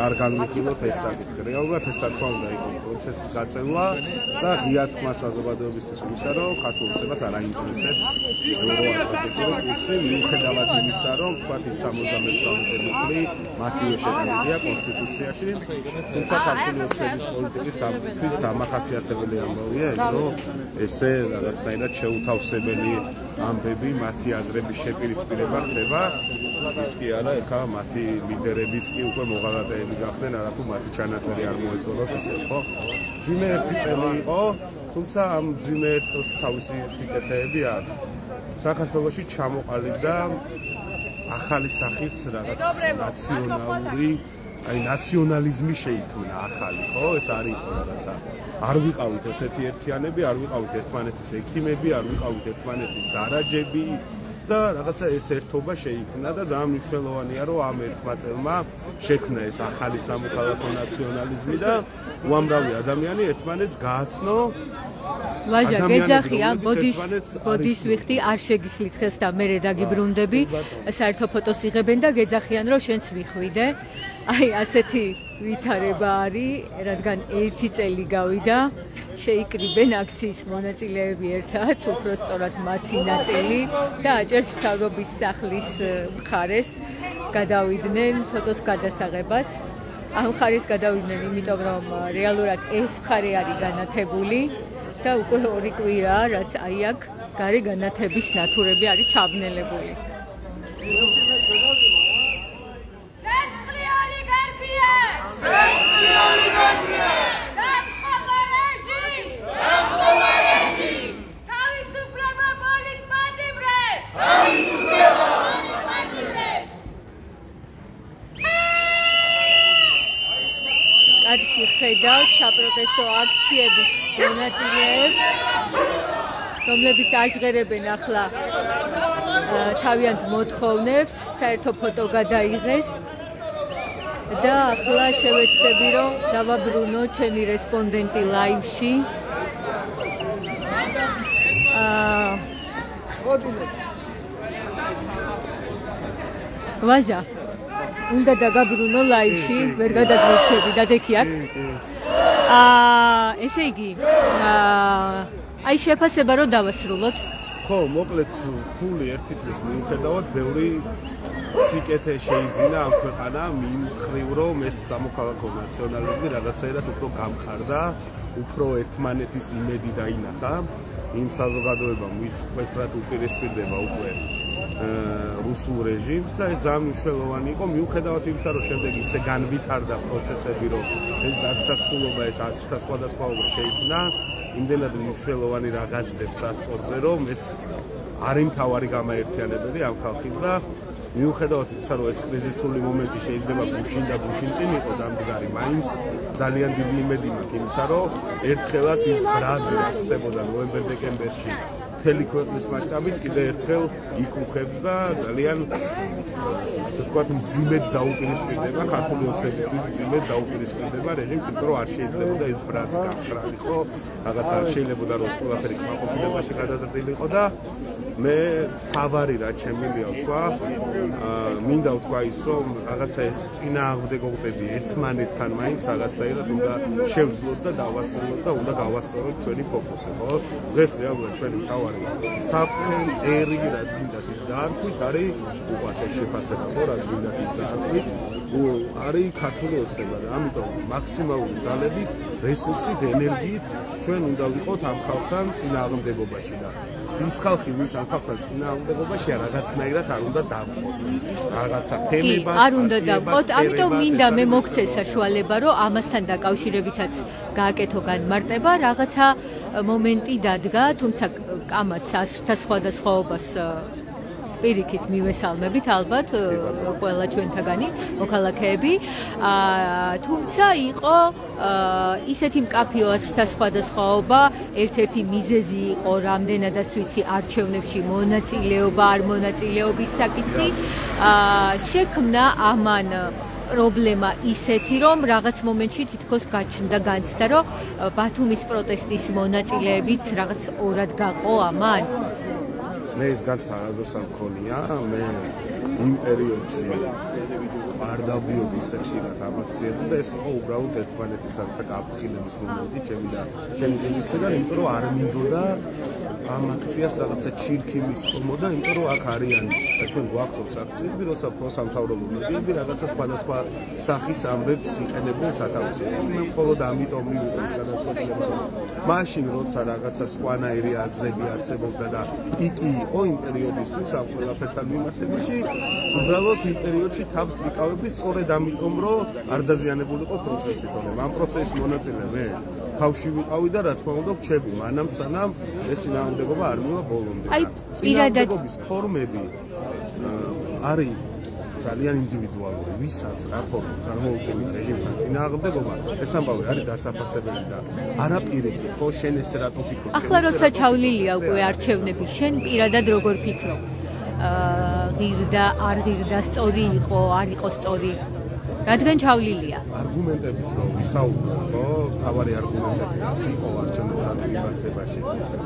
არ განვიხილოთ ეს საკითხი. რეალურად ეს რა თქმა უნდა იყო პროცესის გაწევა და ღია თქმა საზოგადოებისთვის იმისა რომ ქართულობას არ აინტერესებს ევროატლანტიკური კურსი, მიუხედავად იმისა რომ თქვათ ის 78 ნოემბრი მათივე შეტანილია კონსტიტუციაში, თუმცა ქართული ოცნების პოლიტიკის დამახასიათებელი ამბავია ის რომ ესე რაღაცნაირად შეუთავსებელი ამბები მათი აზრების შეპირისპირება ხდება. ის კი არა, ეხლა მათი ლიდერებიც კი უკვე მოღალატეები გახდნენ, არათუ მათი ჩანაწერი არ მოეწონათ ისე, ხო? ძიმე ერთი წელი იყო, თუმცა ამ ძიმე ერთ წელს თავისი სიკეთეები აქვს. საქართველოში ჩამოყალიბდა ახალი სახის რაღაც ნაციონალური აი ნაციონალიზმი შეიქმნა ახალი, ხო? ეს არ იყო რაღაცა. არ ვიყავით ესეთი ერთიანები, არ ვიყავით ერთმანეთის ექიმები, არ ვიყავით ერთმანეთის დარაჯები და რაღაცა ეს ერთობა შეიქმნა და ძალიან მნიშვნელოვანია რომ ამ ერთმა წელმა შექმნა ეს ახალი სამოქალაქო ნაციონალიზმი და უამრავი ადამიანი ერთმანეთს გააცნო ვაჟა ადამიანები, გეძახიან რომლებიც ერთმანეთს ბოდის ვიხდი არ შეგიშლით ხელს და მე დაგიბრუნდები საერთო ფოტოს იღებენ და გეძახიან რომ შენც მიხვიდე აი ასეთი ვითარება არის რადგან 1 წელი გავიდა შეიკრიბენ აქციის მონაწილეები ერთად უпростоრად მათი ნაწილი და აჭერს მთავრობის სახლის მხარეს გადავიდნენ ფოტოს გადასაღებად ამ მხარეს გადავიდნენ იმიტომ რომ რეალურად ეს მხარე არის განათებული და უკვე 2 კვირაა რაც აი აქ გარე განათების ნათურები არის ჩაბნელებული კადრში ხედავთ საპროტესტო აქციების მონაწილეებს, რომლებიც აჟღერებენ ახლა თავიანთ მოთხოვნებს, საერთო ფოტო გადაიღეს და ახლა შევეცდები რომ დავაბრუნო ჩემი რესპონდენტი ლაივში. ვაჟა უნდა დაგაბრუნო ლაივში, ვერ გადაგვრჩები, დადექი აქ. ესე იგი, აი შეფასება რომ დავასრულოთ. ხო, მოკლედ რთული ერთი წლის მიუხედავად, ბევრი სიკეთე შეიძინა ამ ქვეყანა მიმხრივ რომ ეს სამოქალაქო ნაციონალიზმი რაღაცაირად უფრო გამყარდა, უფრო ერთმანეთის იმედი დაინახა იმ საზოგადოებამ, ვინც მკვეთრად უპირისპირდება უკვე რუსულ რეჟიმს და ეს მნიშვნელოვანი იყო მიუხედავად იმისა, რომ შემდეგ ისე განვითარდა პროცესები, რომ ეს დაცაქსულობა, ეს აზრთა სხვადასხვაობა შეიქმნა, იმდენად მნიშვნელოვანი რაღაც დებს სასწორზე, რომ ეს არის მთავარი გამაერთიანებელი ამ ხალხის და მიუხედავად იმისა, რომ ეს კრიზისული მომენტი შეიძლება გუშინ და გუშინ წინ იყო დამდგარი, მაინც ძალიან დიდი იმედი მაქვს იმისა, რომ ერთხელაც ის ბრაზი რაც ხდებოდა ნოემბერ-დეკემბერში მთელი ქვეყნის მასშტაბით კიდე ერთხელ იკუხებს და ძალიან ასე ვთქვათ მძიმედ დაუპირისპირდება ქართული ოცნებისთვის მძიმედ დაუპირისპირდება რეჟიმს, იმიტომ რომ არ შეიძლებოდა ეს ბრაზი გამყრალიყო, რაღაც არ შეიძლებოდა რომ ყველაფერი კმაყოფილებაში გადაზრდილიყო და მე თავარი რა ჩემილია ვთქვა, მინდა ვთქვა ის რომ რაღაცა ეს წინააღმდეგობები ერთმანეთთან მაინც რაღაცაირად უნდა შევძლოთ და დავასრულოთ და უნდა გავასწოროთ ჩვენი ფოკუსი, ხო? დღეს რეალურად ჩვენი მთავარი საფრთხე მტერი რაც გინდათ ის დაარქვით არის უყვართ შეფასება, ხო, რაც გინდათ ის დაარქვით არის ქართული ოცნება და ამიტომ მაქსიმალური ძალებით, რესურსით, ენერგიით ჩვენ უნდა ვიყოთ ამ ხალხთან წინააღმდეგობაში და ის ხალხი, ვინც ამ ხალხთან წინააღმდეგობაშია, რაღაცნაირად არ უნდა დავყოთ. რაღაცა თემებად არ უნდა დავყოთ, ამიტომ მინდა მე მოგცე საშუალება, რომ ამასთან დაკავშირებითაც გააკეთო განმარტება, რაღაცა მომენტი დადგა, თუმცა კამაც აზრთა სხვადასხვაობას პირიქით მივესალმებით ალბათ ყველა ჩვენთაგანი მოქალაქეები, თუმცა იყო ისეთი მკაფიო აზრთა სხვადასხვაობა, ერთ-ერთი მიზეზი იყო რამდენადაც ვიცი არჩევნებში მონაწილეობა, არ მონაწილეობის საკითხი, შექმნა ამან პრობლემა ისეთი, რომ რაღაც მომენტში თითქოს გაჩნდა განცდა, რომ ბათუმის პროტესტის მონაწილეებიც რაღაც ორად გაყო ამან. მე ეს განცდა არასდროს არ მქონია, მე იმ პერიოდში არ დავდიოდი ისე ხშირად ამ აქციებზე და ეს იყო უბრალოდ ერთმანეთის რაღაცა გაფრთხილების მომენტი ჩემი გულისკენ, იმიტომ რომ არ მინდოდა ამ აქციას რაღაცა ჩირქი მისწომოდა, იმიტომ რომ აქ არიან და ჩვენ გვახსოვს აქციები, როცა პროსამთავრობო მედიები რაღაცა სხვადასხვა სახის ამბებს იყენებენ სათავეში. მე მხოლოდ ამიტომ მივიღე ეს გადაწყვეტილება, რომ მაშინ როცა რაღაცა სხვანაირი აზრები არსებობდა და პიკი იყო იმ პერიოდისთვის ამ ყველაფერთან მიმართებაში, უბრალოდ იმ პერიოდში თავს ვიკავებდი სწორედ ამიტომ, რომ არ დაზიანებულიყო პროცესი, თორემ ამ პროცესის მონაწილე მე თავში ვიყავი და რა თქმა უნდა ვჩები, მანამ სანამ ეს წინააღმდეგობა არ მივა ბოლომდე. წინააღმდეგობის ფორმები არის ძალიან ინდივიდუალური, ვისაც რა ფორმით წარმოუდგენლ რეჟიმთან წინააღმდეგობა, ეს ამბავი არის დასაფასებელი და არაპირიქით, ხო, შენ ესე რატო ფიქრობ? ახლა როცა ჩავლილია უკვე არჩევნები, შენ პირადად როგორ ფიქრობ? ღირდა, არ ღირდა, სწორი იყო, არ იყო სწორი? რადგან ჩავლილია? არგუმენტებით რომ ვისაუბროთ, ხო, თავარი არგუმენტები რაც იყო არჩევნებთან მიმართებაში.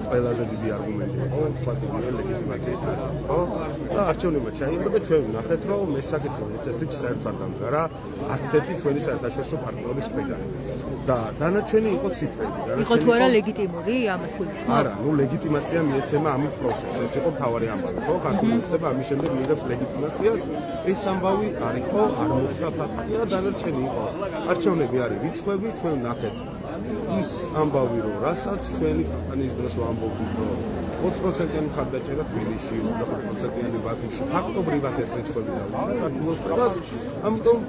ყველაზე დიდი არგუმენტი იყო თქვათი ლეგიტიმაციის ნაწილი, ხო? და არჩევნებმა ჩაიარა და ჩვენ ვნახეთ, რომ მე საკითხი წესრიგი საერთოდ არ დამდგარა არც ერთი ჩვენი საერთაშორისო პარტნიორის მხრიდან. და დანარჩენი იყო ციფრები. იყო თუ არა ლეგიტიმური ამას გულისხმობ? არა, ნუ ლეგიტიმაცია მიეცემა ამით პროცესს. ეს იყო მთავარი ამბავი, ხო? ქართული ოცნება ამის შემდეგ მიიღებს ლეგიტიმაციას. ეს ამბავი არ იყო, არ მოხდა ფაქტია, დანარჩენი იყო. არჩევნები არის რიცხვები, ჩვენ ვნახეთ ის ამბავი, რომ რასაც ჩვენი კამპანიის დროს ვამბობთ, რომ 20%-იანი მხარდაჭერა თბილისში, 25%-იანი ბათუმში, ფაქტობრივად ეს რიცხვები დავუდგა ქართულ ოცნებას, ამიტომ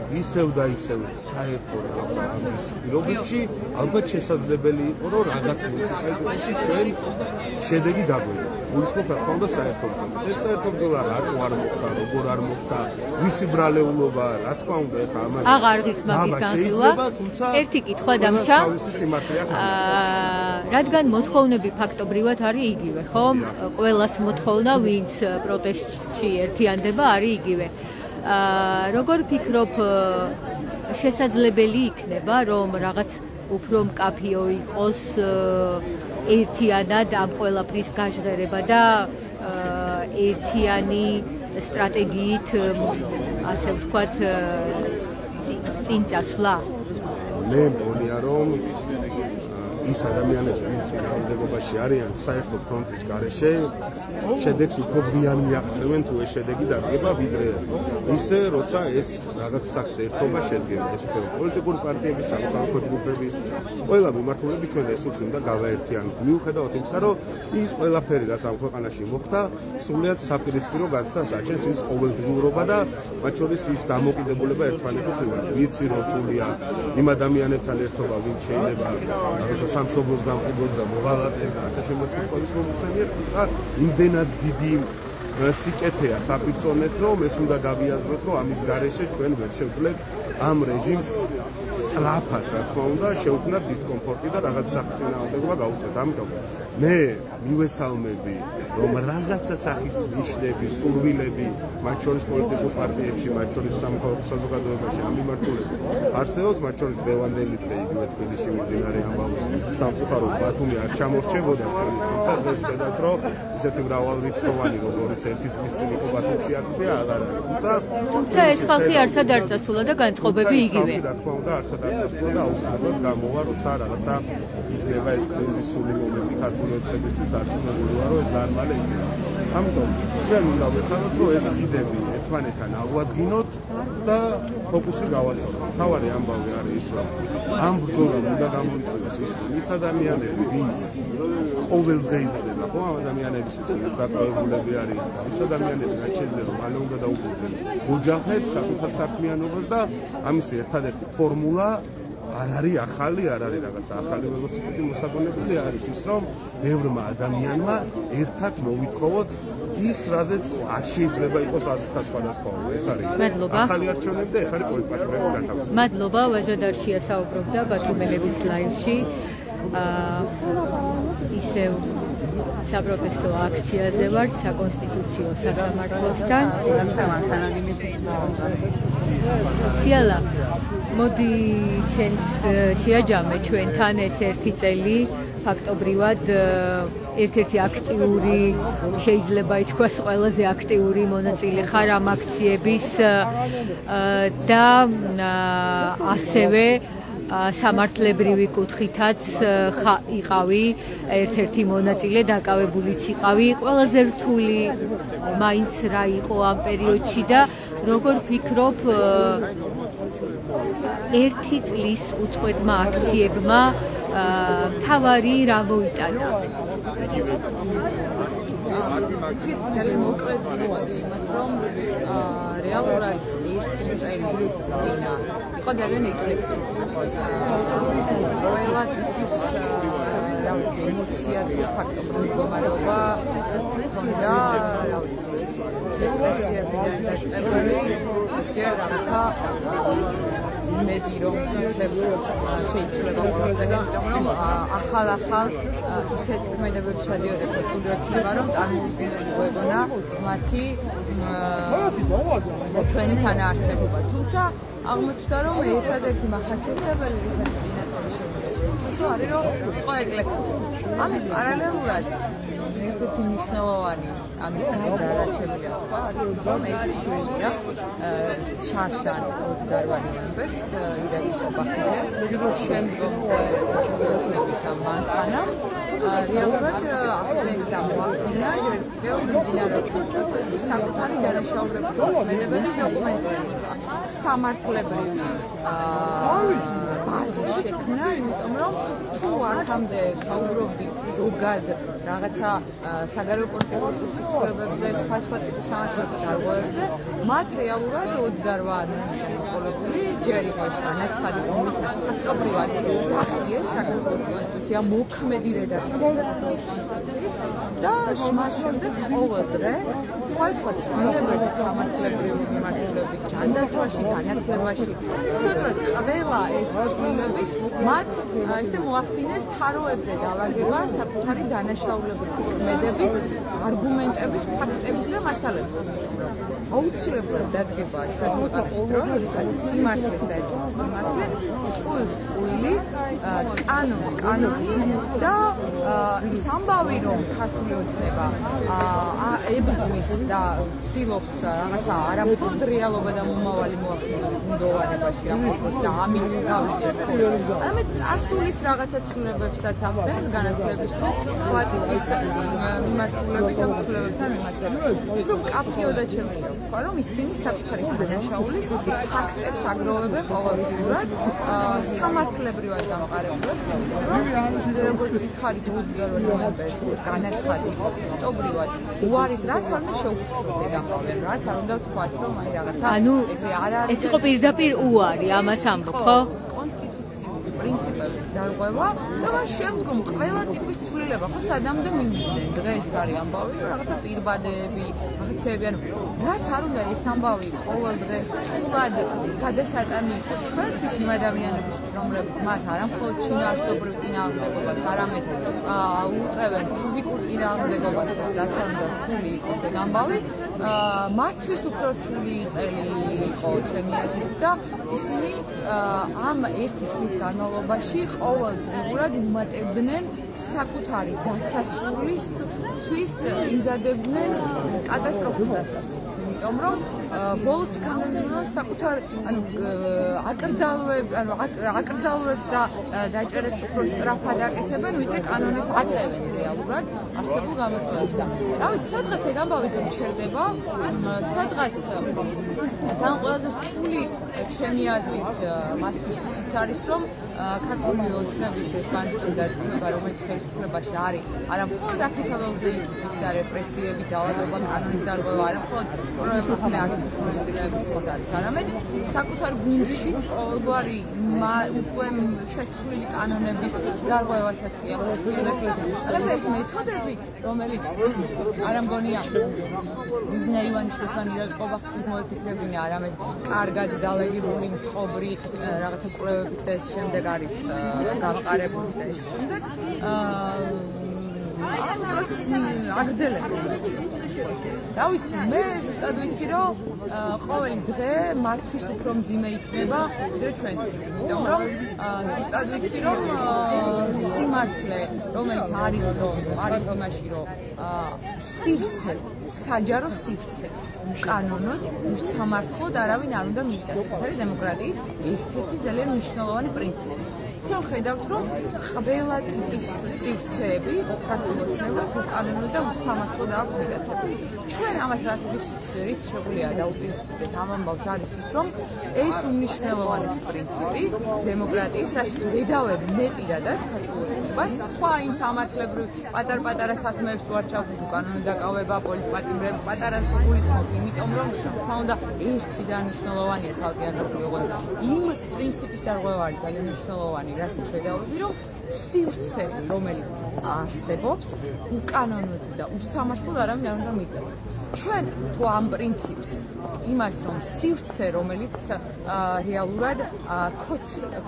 ისევ და ისევ საერთო რაღაცა ამის პირობებში ალბათ შესაძლებელი იყო რომ რაღაც მუნიციპალიტეტში ჩვენ შედეგი დაგვედა. გულისხმობ რა თქმა უნდა საერთო ბრძოლა. ეს საერთო ბრძოლა რატო არ მოხდა, როგორ არ მოხდა, ვისი ბრალეულობა, რა თქმა უნდა ეხა ამაზე აღარ ის მაგის განხილვა. ერთი კითხვა დამჩა. რადგან მოთხოვნები ფაქტობრივად არის იგივე, ხო? ყველას მოთხოვნა, ვინც პროტესტში ერთიანდება, არის იგივე. როგორ ფიქრობ, შესაძლებელი იქნება, რომ რაღაც უფრო მკაფიო იყოს ერთიანად ამ ყველაფრის გაჟღერება და ერთიანი სტრატეგიით, ასე ვთქვათ, წინ წასვლა? მე მგონია, რომ ის ადამიანები, ვინც წინააღმდეგობაში არიან საერთო ფრონტის გარეშე, შედეგს უფრო გვიან მიაღწევენ თუ ეს შედეგი დადგება, ვიდრე ისე, როცა ეს რაღაც სახს ერთობა შედგება. ეს ხდება პოლიტიკური პარტიების, სამოქალაქო ჯგუფების, ყველა მიმართულები ჩვენ რესურსს უნდა გავაერთიანოთ. მიუხედავად იმისა, რომ ის ყველაფერი, რაც ამ ქვეყანაში მოხდა, სრულიად საპირისპირო გაცდას აჩენს ის ყოველდღიურობა და მათ შორის ის დამოკიდებულება ერთმანეთის მიმართ. ვიცი რომ რთულია იმ ადამიანებთან ერთობა, ვინც შეიძლება რაღაცა სამშობლოს გამყიდვას და მოღალატეს და ასე შემოც სიტყვების მომხსენიერ, თუმცა იმდენად დიდი სიკეთეა საპირწონეთ, რომ ეს უნდა გავიაზროთ, რომ ამის გარეშე ჩვენ ვერ შევძლებთ ამ რეჟიმს სწრაფად, რა თქმა უნდა, შევქმნათ დისკომფორტი და რაღაც სახის წინააღმდეგობა გავუწევთ. ამიტომ მე მივესალმები, რომ რაღაცა სახის ნიშნები, სურვილები, მათ შორის პოლიტიკურ პარტიებში, მათ შორის სამოქალაქო საზოგადოებაში ამ მიმართულებით არსებობს, მათ შორის დღევანდელი დღე იგივე თბილისში მიმდინარე ამბავი სამწუხაროდ ბათუმი არ ჩამორჩებოდა თბილისში, თუმცა დღეს ვხედავთ, რომ ისეთი მრავალრიცხოვანი, როგორც ერთი წლის წინ იყო ბათუმში აქცია, აღარ არის. თუმცა ეს ხალხი არსად არ წასულა და განწყობები იგივე. რა თქმა უნდა, არსად არ წასულა და აუცილებლად გამოვა, როცა რაღაცა იქნება ეს კრიზისული მომენტი ქართული ოცნებისთვის დარწმუნებულია, რომ ეს ძალიან მალე იქნება. ამიტომ ჩვენ უნდა ვეცადოთ, რომ ეს ხიდები ერთმანეთთან აღვადგინოთ და ფოკუსი გავასწოროთ. მთავარი ამბავი არის ის, რომ ამ ბრძოლამ უნდა გამოიწვიოს ის, რომ ის ადამიანები, ვინც ყოველ დღე იზრდება, ხო, ამ ადამიანების სიცოცხლის დაკავებულები არის, ის ადამიანები რაც შეიძლება რომ მალე უნდა დაუბრუნდნენ ოჯახებს, საკუთარ საქმიანობას და ამის ერთადერთი ფორმულა არ არის ახალი, არ არის რაღაცა ახალი ველოსიპედი მოსაგონებელი, არის ის, რომ ბევრმა ადამიანმა ერთად მოვითხოვოთ ის, რაზეც არ შეიძლება იყოს აზრთა სხვადასხვაობა. ეს არის ახალი არჩევნები და ეს არის პოლიტპარტიების გათავისუფლება. მადლობა, ვაჟადარშია საუბრობდა ბათუმელების ლაივში. ისევ საპროტესტო აქციაზე ვართ საკონსტიტუციო სასამართლოსთან. ფიალა, მოდი შენს შეაჯამე ჩვენთან ეს ერთი წელი ფაქტობრივად ერთ-ერთი აქტიური, შეიძლება ითქვას ყველაზე აქტიური მონაწილე ხარ ამ აქციების და ასევე სამართლებრივი კუთხითაც იყავი ერთ-ერთი მონაწილე, დაკავებულიც იყავი. ყველაზე რთული მაინც რა იყო ამ პერიოდში და როგორ ფიქრობ, ერთი წლის უწყვეტმა აქციებმა მთავარი რა მოიტანა? ისიც ძალიან მოკლედ მოვადი იმას, რომ რეალურად ერთი წელი წინა იყო ძალიან ეკლექტიკური. ყველა ტიპის რა ვიცი, ემოცია თუ ფაქტობრივი მდგომარეობა ჰქონდა, რა ვიცი, რეპრესიებიდან დაწყებული, ჯერ რაღაცა იმედი რომ შეიძლება ყველაფერი, იმიტომ რომ ახალ ისეთ ქმედებები ჩადიოდა ქართული ოცნება, რომ წარმოუდგენელია მათი ჩვენი თანაარსებობა. თუმცა აღმოჩნდა, რომ ერთადერთი მახასიათებელი რითაც წინაწელი შემიძლია არის, რომ იყო ეკლექტური. ამის პარალელურად ერთ-ერთი მნიშვნელოვანი ამის გარდა რაც შემიძლია თქვა, არის რომ ერთი თვეა შარშან 28 ნოემბერს ირაკლი ყობახიძე შემდგომ ოცნების მანქანა რეალურად ახდენს და მოახდინა ჯერ კიდევ მიმდინარეობის პროცესი საკუთარი დანაშაულებრივი ქმედებების დოკუმენტირება სამართლებრივი ბაზის შექმნა, იმიტომ რომ თუ აქამდე საუბრობდით ზოგად რაღაცა საგარეო პოლიტიკურ კურსის სხვა ტიპის სამართლებრივ დარღვევებზე, მათ რეალურად 28 ნოემბერს ყოლებული ჯერ იყო ეს განაცხადი, რომელსაც ფაქტობრივად დახიეს საქართველოს კონსტიტუცია მოქმედი რედაქციის და მას შემდეგ ყოველ დღე სხვა ცვლილებები სამართლებრივი მიმართულებით ჯანდაცვაში, განათლებაში, უბრალოდ ყველა ეს ცვლილებები მათ ესე მოახდინეს თაროებზე დალაგება საკუთარი დანაშაულებრივი ქმედების, არგუმენტების, ფაქტების და მასალების. აუცილებლად დადგება ჩვენ ქვეყანაში დრო, როდესაც სიმართლეს და სიმართლე წყვილს წყვილი, კანონს კანონი და ის ამბავი, რომ ქართული ოცნება ებრძვის და ცდილობს რაღაცა არამხოლოდ რეალობა და მომავალი მოახდინოს ბუნდოვანებაში ახლოს და ამით გავიდეს, არამედ წარსულის რაღაცა ცვლილებებსაც ახდენს განათლების სხვა ტიპის მიმართულებით და ცვლილებებთან მიმართულებით. რომ კაფეოდაც შემიძლია ვთქვა, რომ ისინი საკუთარი დანაშაულის ფაქტებს აგროვებენ ყოველდღიურად სამართლებრივად გამყარებულებს, როგორც ვითხარით 28 ნოემბერს ეს განაცხადი ფაქტობრივად უარის რაც არ უნდა შეუქმნათ ამბავენ, რაც არ უნდა ვთქვათ, რომ აი რაღაცა ეს იყო პირდაპირ უარი ამას ამბობ, ხო? პრინციპების დარღვევა და მას შემდგომ ყველა ტიპის ცვლილება ხო სადამდე მიმდინენ დღეს არის ამბავი რომ რაღაცა პირბადები რაღაცები ანუ რაც არ უნდა ეს ამბავი ყოველ დღე რთულად გადასატანი იყოს ჩვენთვის იმ ადამიანებისთვის რომლებიც მათ არამხოლოდ შინაარსობრივ წინააღმდეგობას არამედ უწევენ ფიზიკურ წინააღმდეგობას რაც არ უნდა რთული იყოს ეს ამბავი მათთვის უფრო რთული წელი იყო ჩემი აზრით და ისინი ამ ერთი წლის განმავლობაში ყოველდღურად იმატებდნენ საკუთარი დასასრულისთვის იმზადებდნენ კატასტროფულ დასასრულს. იმიტომ რომ ბოლოს იქნებოდა საკუთარ აკრძალვებს და დაჭერებს უფრო სწრაფად აკეთებენ, ვიდრე კანონებს აწევენ რეალურად არსებულ გამოწვევებს და რა ვიცი, სადღაც ეგ ამბავი გამჩერდება, სადღაც თან ყველაზე რთული ჩემი აზრით მათთვის ისიც არის, რომ ქართული ოცნების ეს ბანდიტური დადგმება, რომელიც ხელისუფლებაში არის, არამხოლოდ აქეთაველზე იწვის და რეპრესიები, ძალადობა, კანონის დარღვევა, არამხოლოდ პროექტული აქტივობის ძირეების არის, არამედ საკუთარ გუნდშიც ყოველგვარი უკვე შეცვლილი კანონების დარღვევასაც კი ახორციელებს. რაღაცა ეს მეთოდები, რომელიც არ ამგონია მიზნა ივანიშვილთან ირაკლი ყობახიძის მოიფიქრებინა, არამედ კარგად დალეგირებული მწყობრი რაღაცა კვლევებით და ეს შემდეგ არის გამყარებული და ეს შემდეგ ამ პროცესს აგრძელებენ. რა ვიცი, მე ზუსტად ვიცი, რომ ყოველი დღე მათთვის უფრო მძიმე იქნება, ვიდრე ჩვენთვის. იმიტომ რომ ზუსტად ვიცი, რომ სიმართლე, რომელიც არის იმაში, რომ სივრცე, საჯარო სივრცე კანონოდ, უსამართლოდ არავინ არ უნდა მიიღოს. ეს არის დემოკრატიის ერთ-ერთი ძალიან მნიშვნელოვანი პრინციპი. ჩვენ ხედავთ, რომ ყველა ტიპის სივრცეები ქართულ ოცნებას უკანონოდ და უსამართლოდ აქვს მიღწეული. ჩვენ ამას რატიფიცირით შეგვიძლია დაუპირისპირდეთ ამ ამბავს არის ის, რომ ეს უმნიშვნელოვანესი პრინციპი დემოკრატიის, რაშიც ვედავებ მე პირადად ქართულ ოცნებას, სხვა იმ სამართლებრივ პატარ-პატარა საქმეებს თუ არ ჩავდით უკანონო დაკავება, პოლიტპატიმრები, პატარა სულისმობს, იმიტომ რომ თქმა უნდა ერთი და მნიშვნელოვანია ცალკეულ იმ პრინციპის დარღვევა არის ძალიან მნიშვნელოვანი, რასაც ვედავები, რომ სივრცე, რომელიც არსებობს, უკანონოდ და უსამართლოდ არავინ არ უნდა მიგდას. ჩვენ თუ ამ პრინციპს იმას რომ სივრცე, რომელიც რეალურად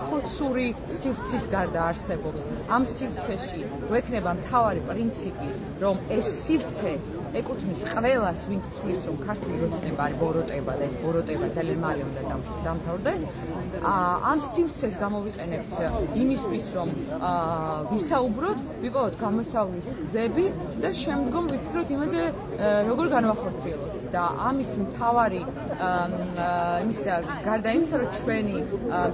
ქოცური სივრცის გარდა არსებობს, ამ სივრცეში გვექნება მთავარი პრინციპი, რომ ეს სივრცე ეკუთვნის ყველას, ვინც თulis რომ ქართული ოცნება არის ბოროტება და ეს ბოროტება ძალიან მალე უნდა დამთავრდეს. ამ სივრცეს გამოვიყენებთ იმისთვის, რომ ვისაუბროთ, ვიპოვოთ გამოსავლის გზები და შემდგომ ვიფიქროთ იმაზე, როგორ განვახორციელოთ. და ამის მთავარი იმის გარდა იმისა, რომ ჩვენი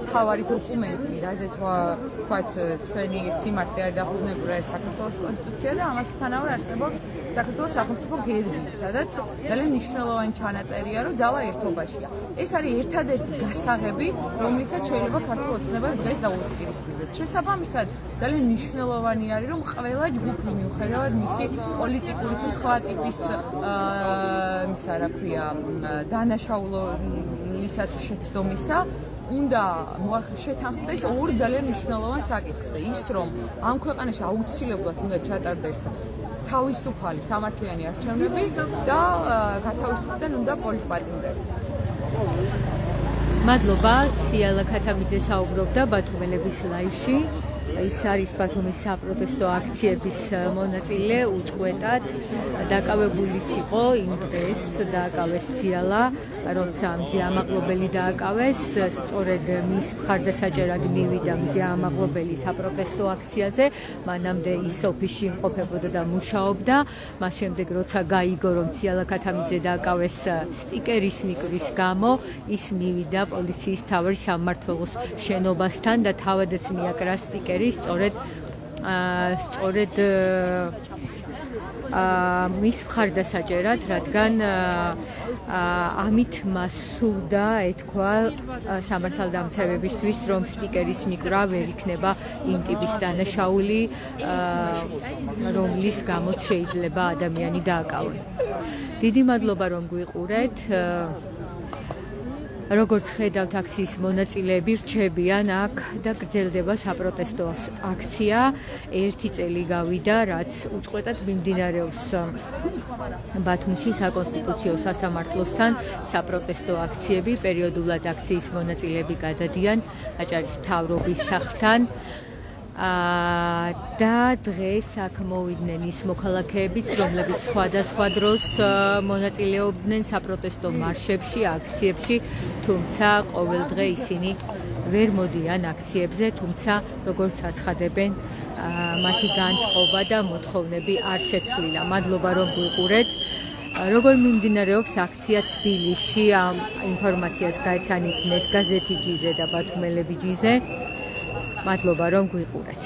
მთავარი დოკუმენტი, რაზეც ვთქვათ, ჩვენი სიმართლე არ დაფუძნებული არის საქართველოს კონსტიტუცია და ამასთანავე არსებობს საქართველოს სახელმწიფო გერბი, სადაც ძალიან მნიშვნელოვანი ჩანაწერია, რომ ძალა ერთობაშია. ეს არის ერთადერთი გასაღები, რომლითაც შეიძლება ქართულ ოცნებას დღეს დაუპირისპირდეთ. შესაბამისად, ძალიან მნიშვნელოვანი არის, რომ ყველა ჯგუფი მიუხედავად მისი პოლიტიკური თუ სხვა ტიპის რა ქვია დანაშაულისა თუ შეცდომისა უნდა შეთანხმდეს ორ ძალიან მნიშვნელოვან საკითხზე. ის რომ ამ ქვეყანაში აუცილებლად უნდა ჩატარდეს თავისუფალი სამართლიანი არჩევნები და გათავისუფლდნენ უნდა პოლიტპატიმრები. მადლობა, ციალა ქათამიძე საუბრობდა ბათუმელების ლაივში. ის არის ბათუმის საპროტესტო აქციების მონაწილე, უწყვეტად დაკავებულიც იყო იმ დღეს, დააკავეს ციალა, როცა მზე ამაღლობელი დააკავეს, სწორედ მის მხარდასაჭერად მივიდა მზე ამაღლობელი საპროტესტო აქციაზე, მანამდე ის ოფისში იმყოფებოდა და მუშაობდა, მას შემდეგ როცა გაიგო, რომ ციალა ქათამიძე დააკავეს სტიკერის მიკრის გამო, ის მივიდა პოლიციის მთავარი სამმართველოს შენობასთან და თავადაც მიაკრა სტიკერი სწორედ მის მხარდასაჭერად, რადგან ამით მას სურდა ეთქვა სამართალდამცავებისთვის, რომ სტიკერის მიკრა ვერ იქნება იმ ტიპის დანაშაული, რომლის გამოც შეიძლება ადამიანი დააკავონ. დიდი მადლობა, რომ გვიყურეთ. როგორც ხედავთ, აქციის მონაწილეები რჩებიან აქ და გრძელდება საპროტესტო აქცია. 1 წელი გავიდა, რაც უწყვეტად მიმდინარეობს ბათუმში საკონსტიტუციო სასამართლოსთან საპროტესტო აქციები. პერიოდულად აქციის მონაწილეები გადადიან აჭარის მთავრობის სახლთან. და დღეს აქ მოვიდნენ ის მოქალაქეებიც, რომლებიც სხვადასხვა დროს მონაწილეობდნენ საპროტესტო მარშებში, აქციებში, თუმცა ყოველდღე ისინი ვერ მოდიან აქციებზე, თუმცა როგორც აცხადებენ, მათი განწყობა და მოთხოვნები არ შეცვლილა. მადლობა, რომ გვიყურეთ. როგორ მიმდინარეობს აქცია თბილისში? ამ ინფორმაციას გაეცანით ნეტგაზეთი ჯიზე და ბათუმელები ჯიზე. მადლობა, რომ გვიყურეთ.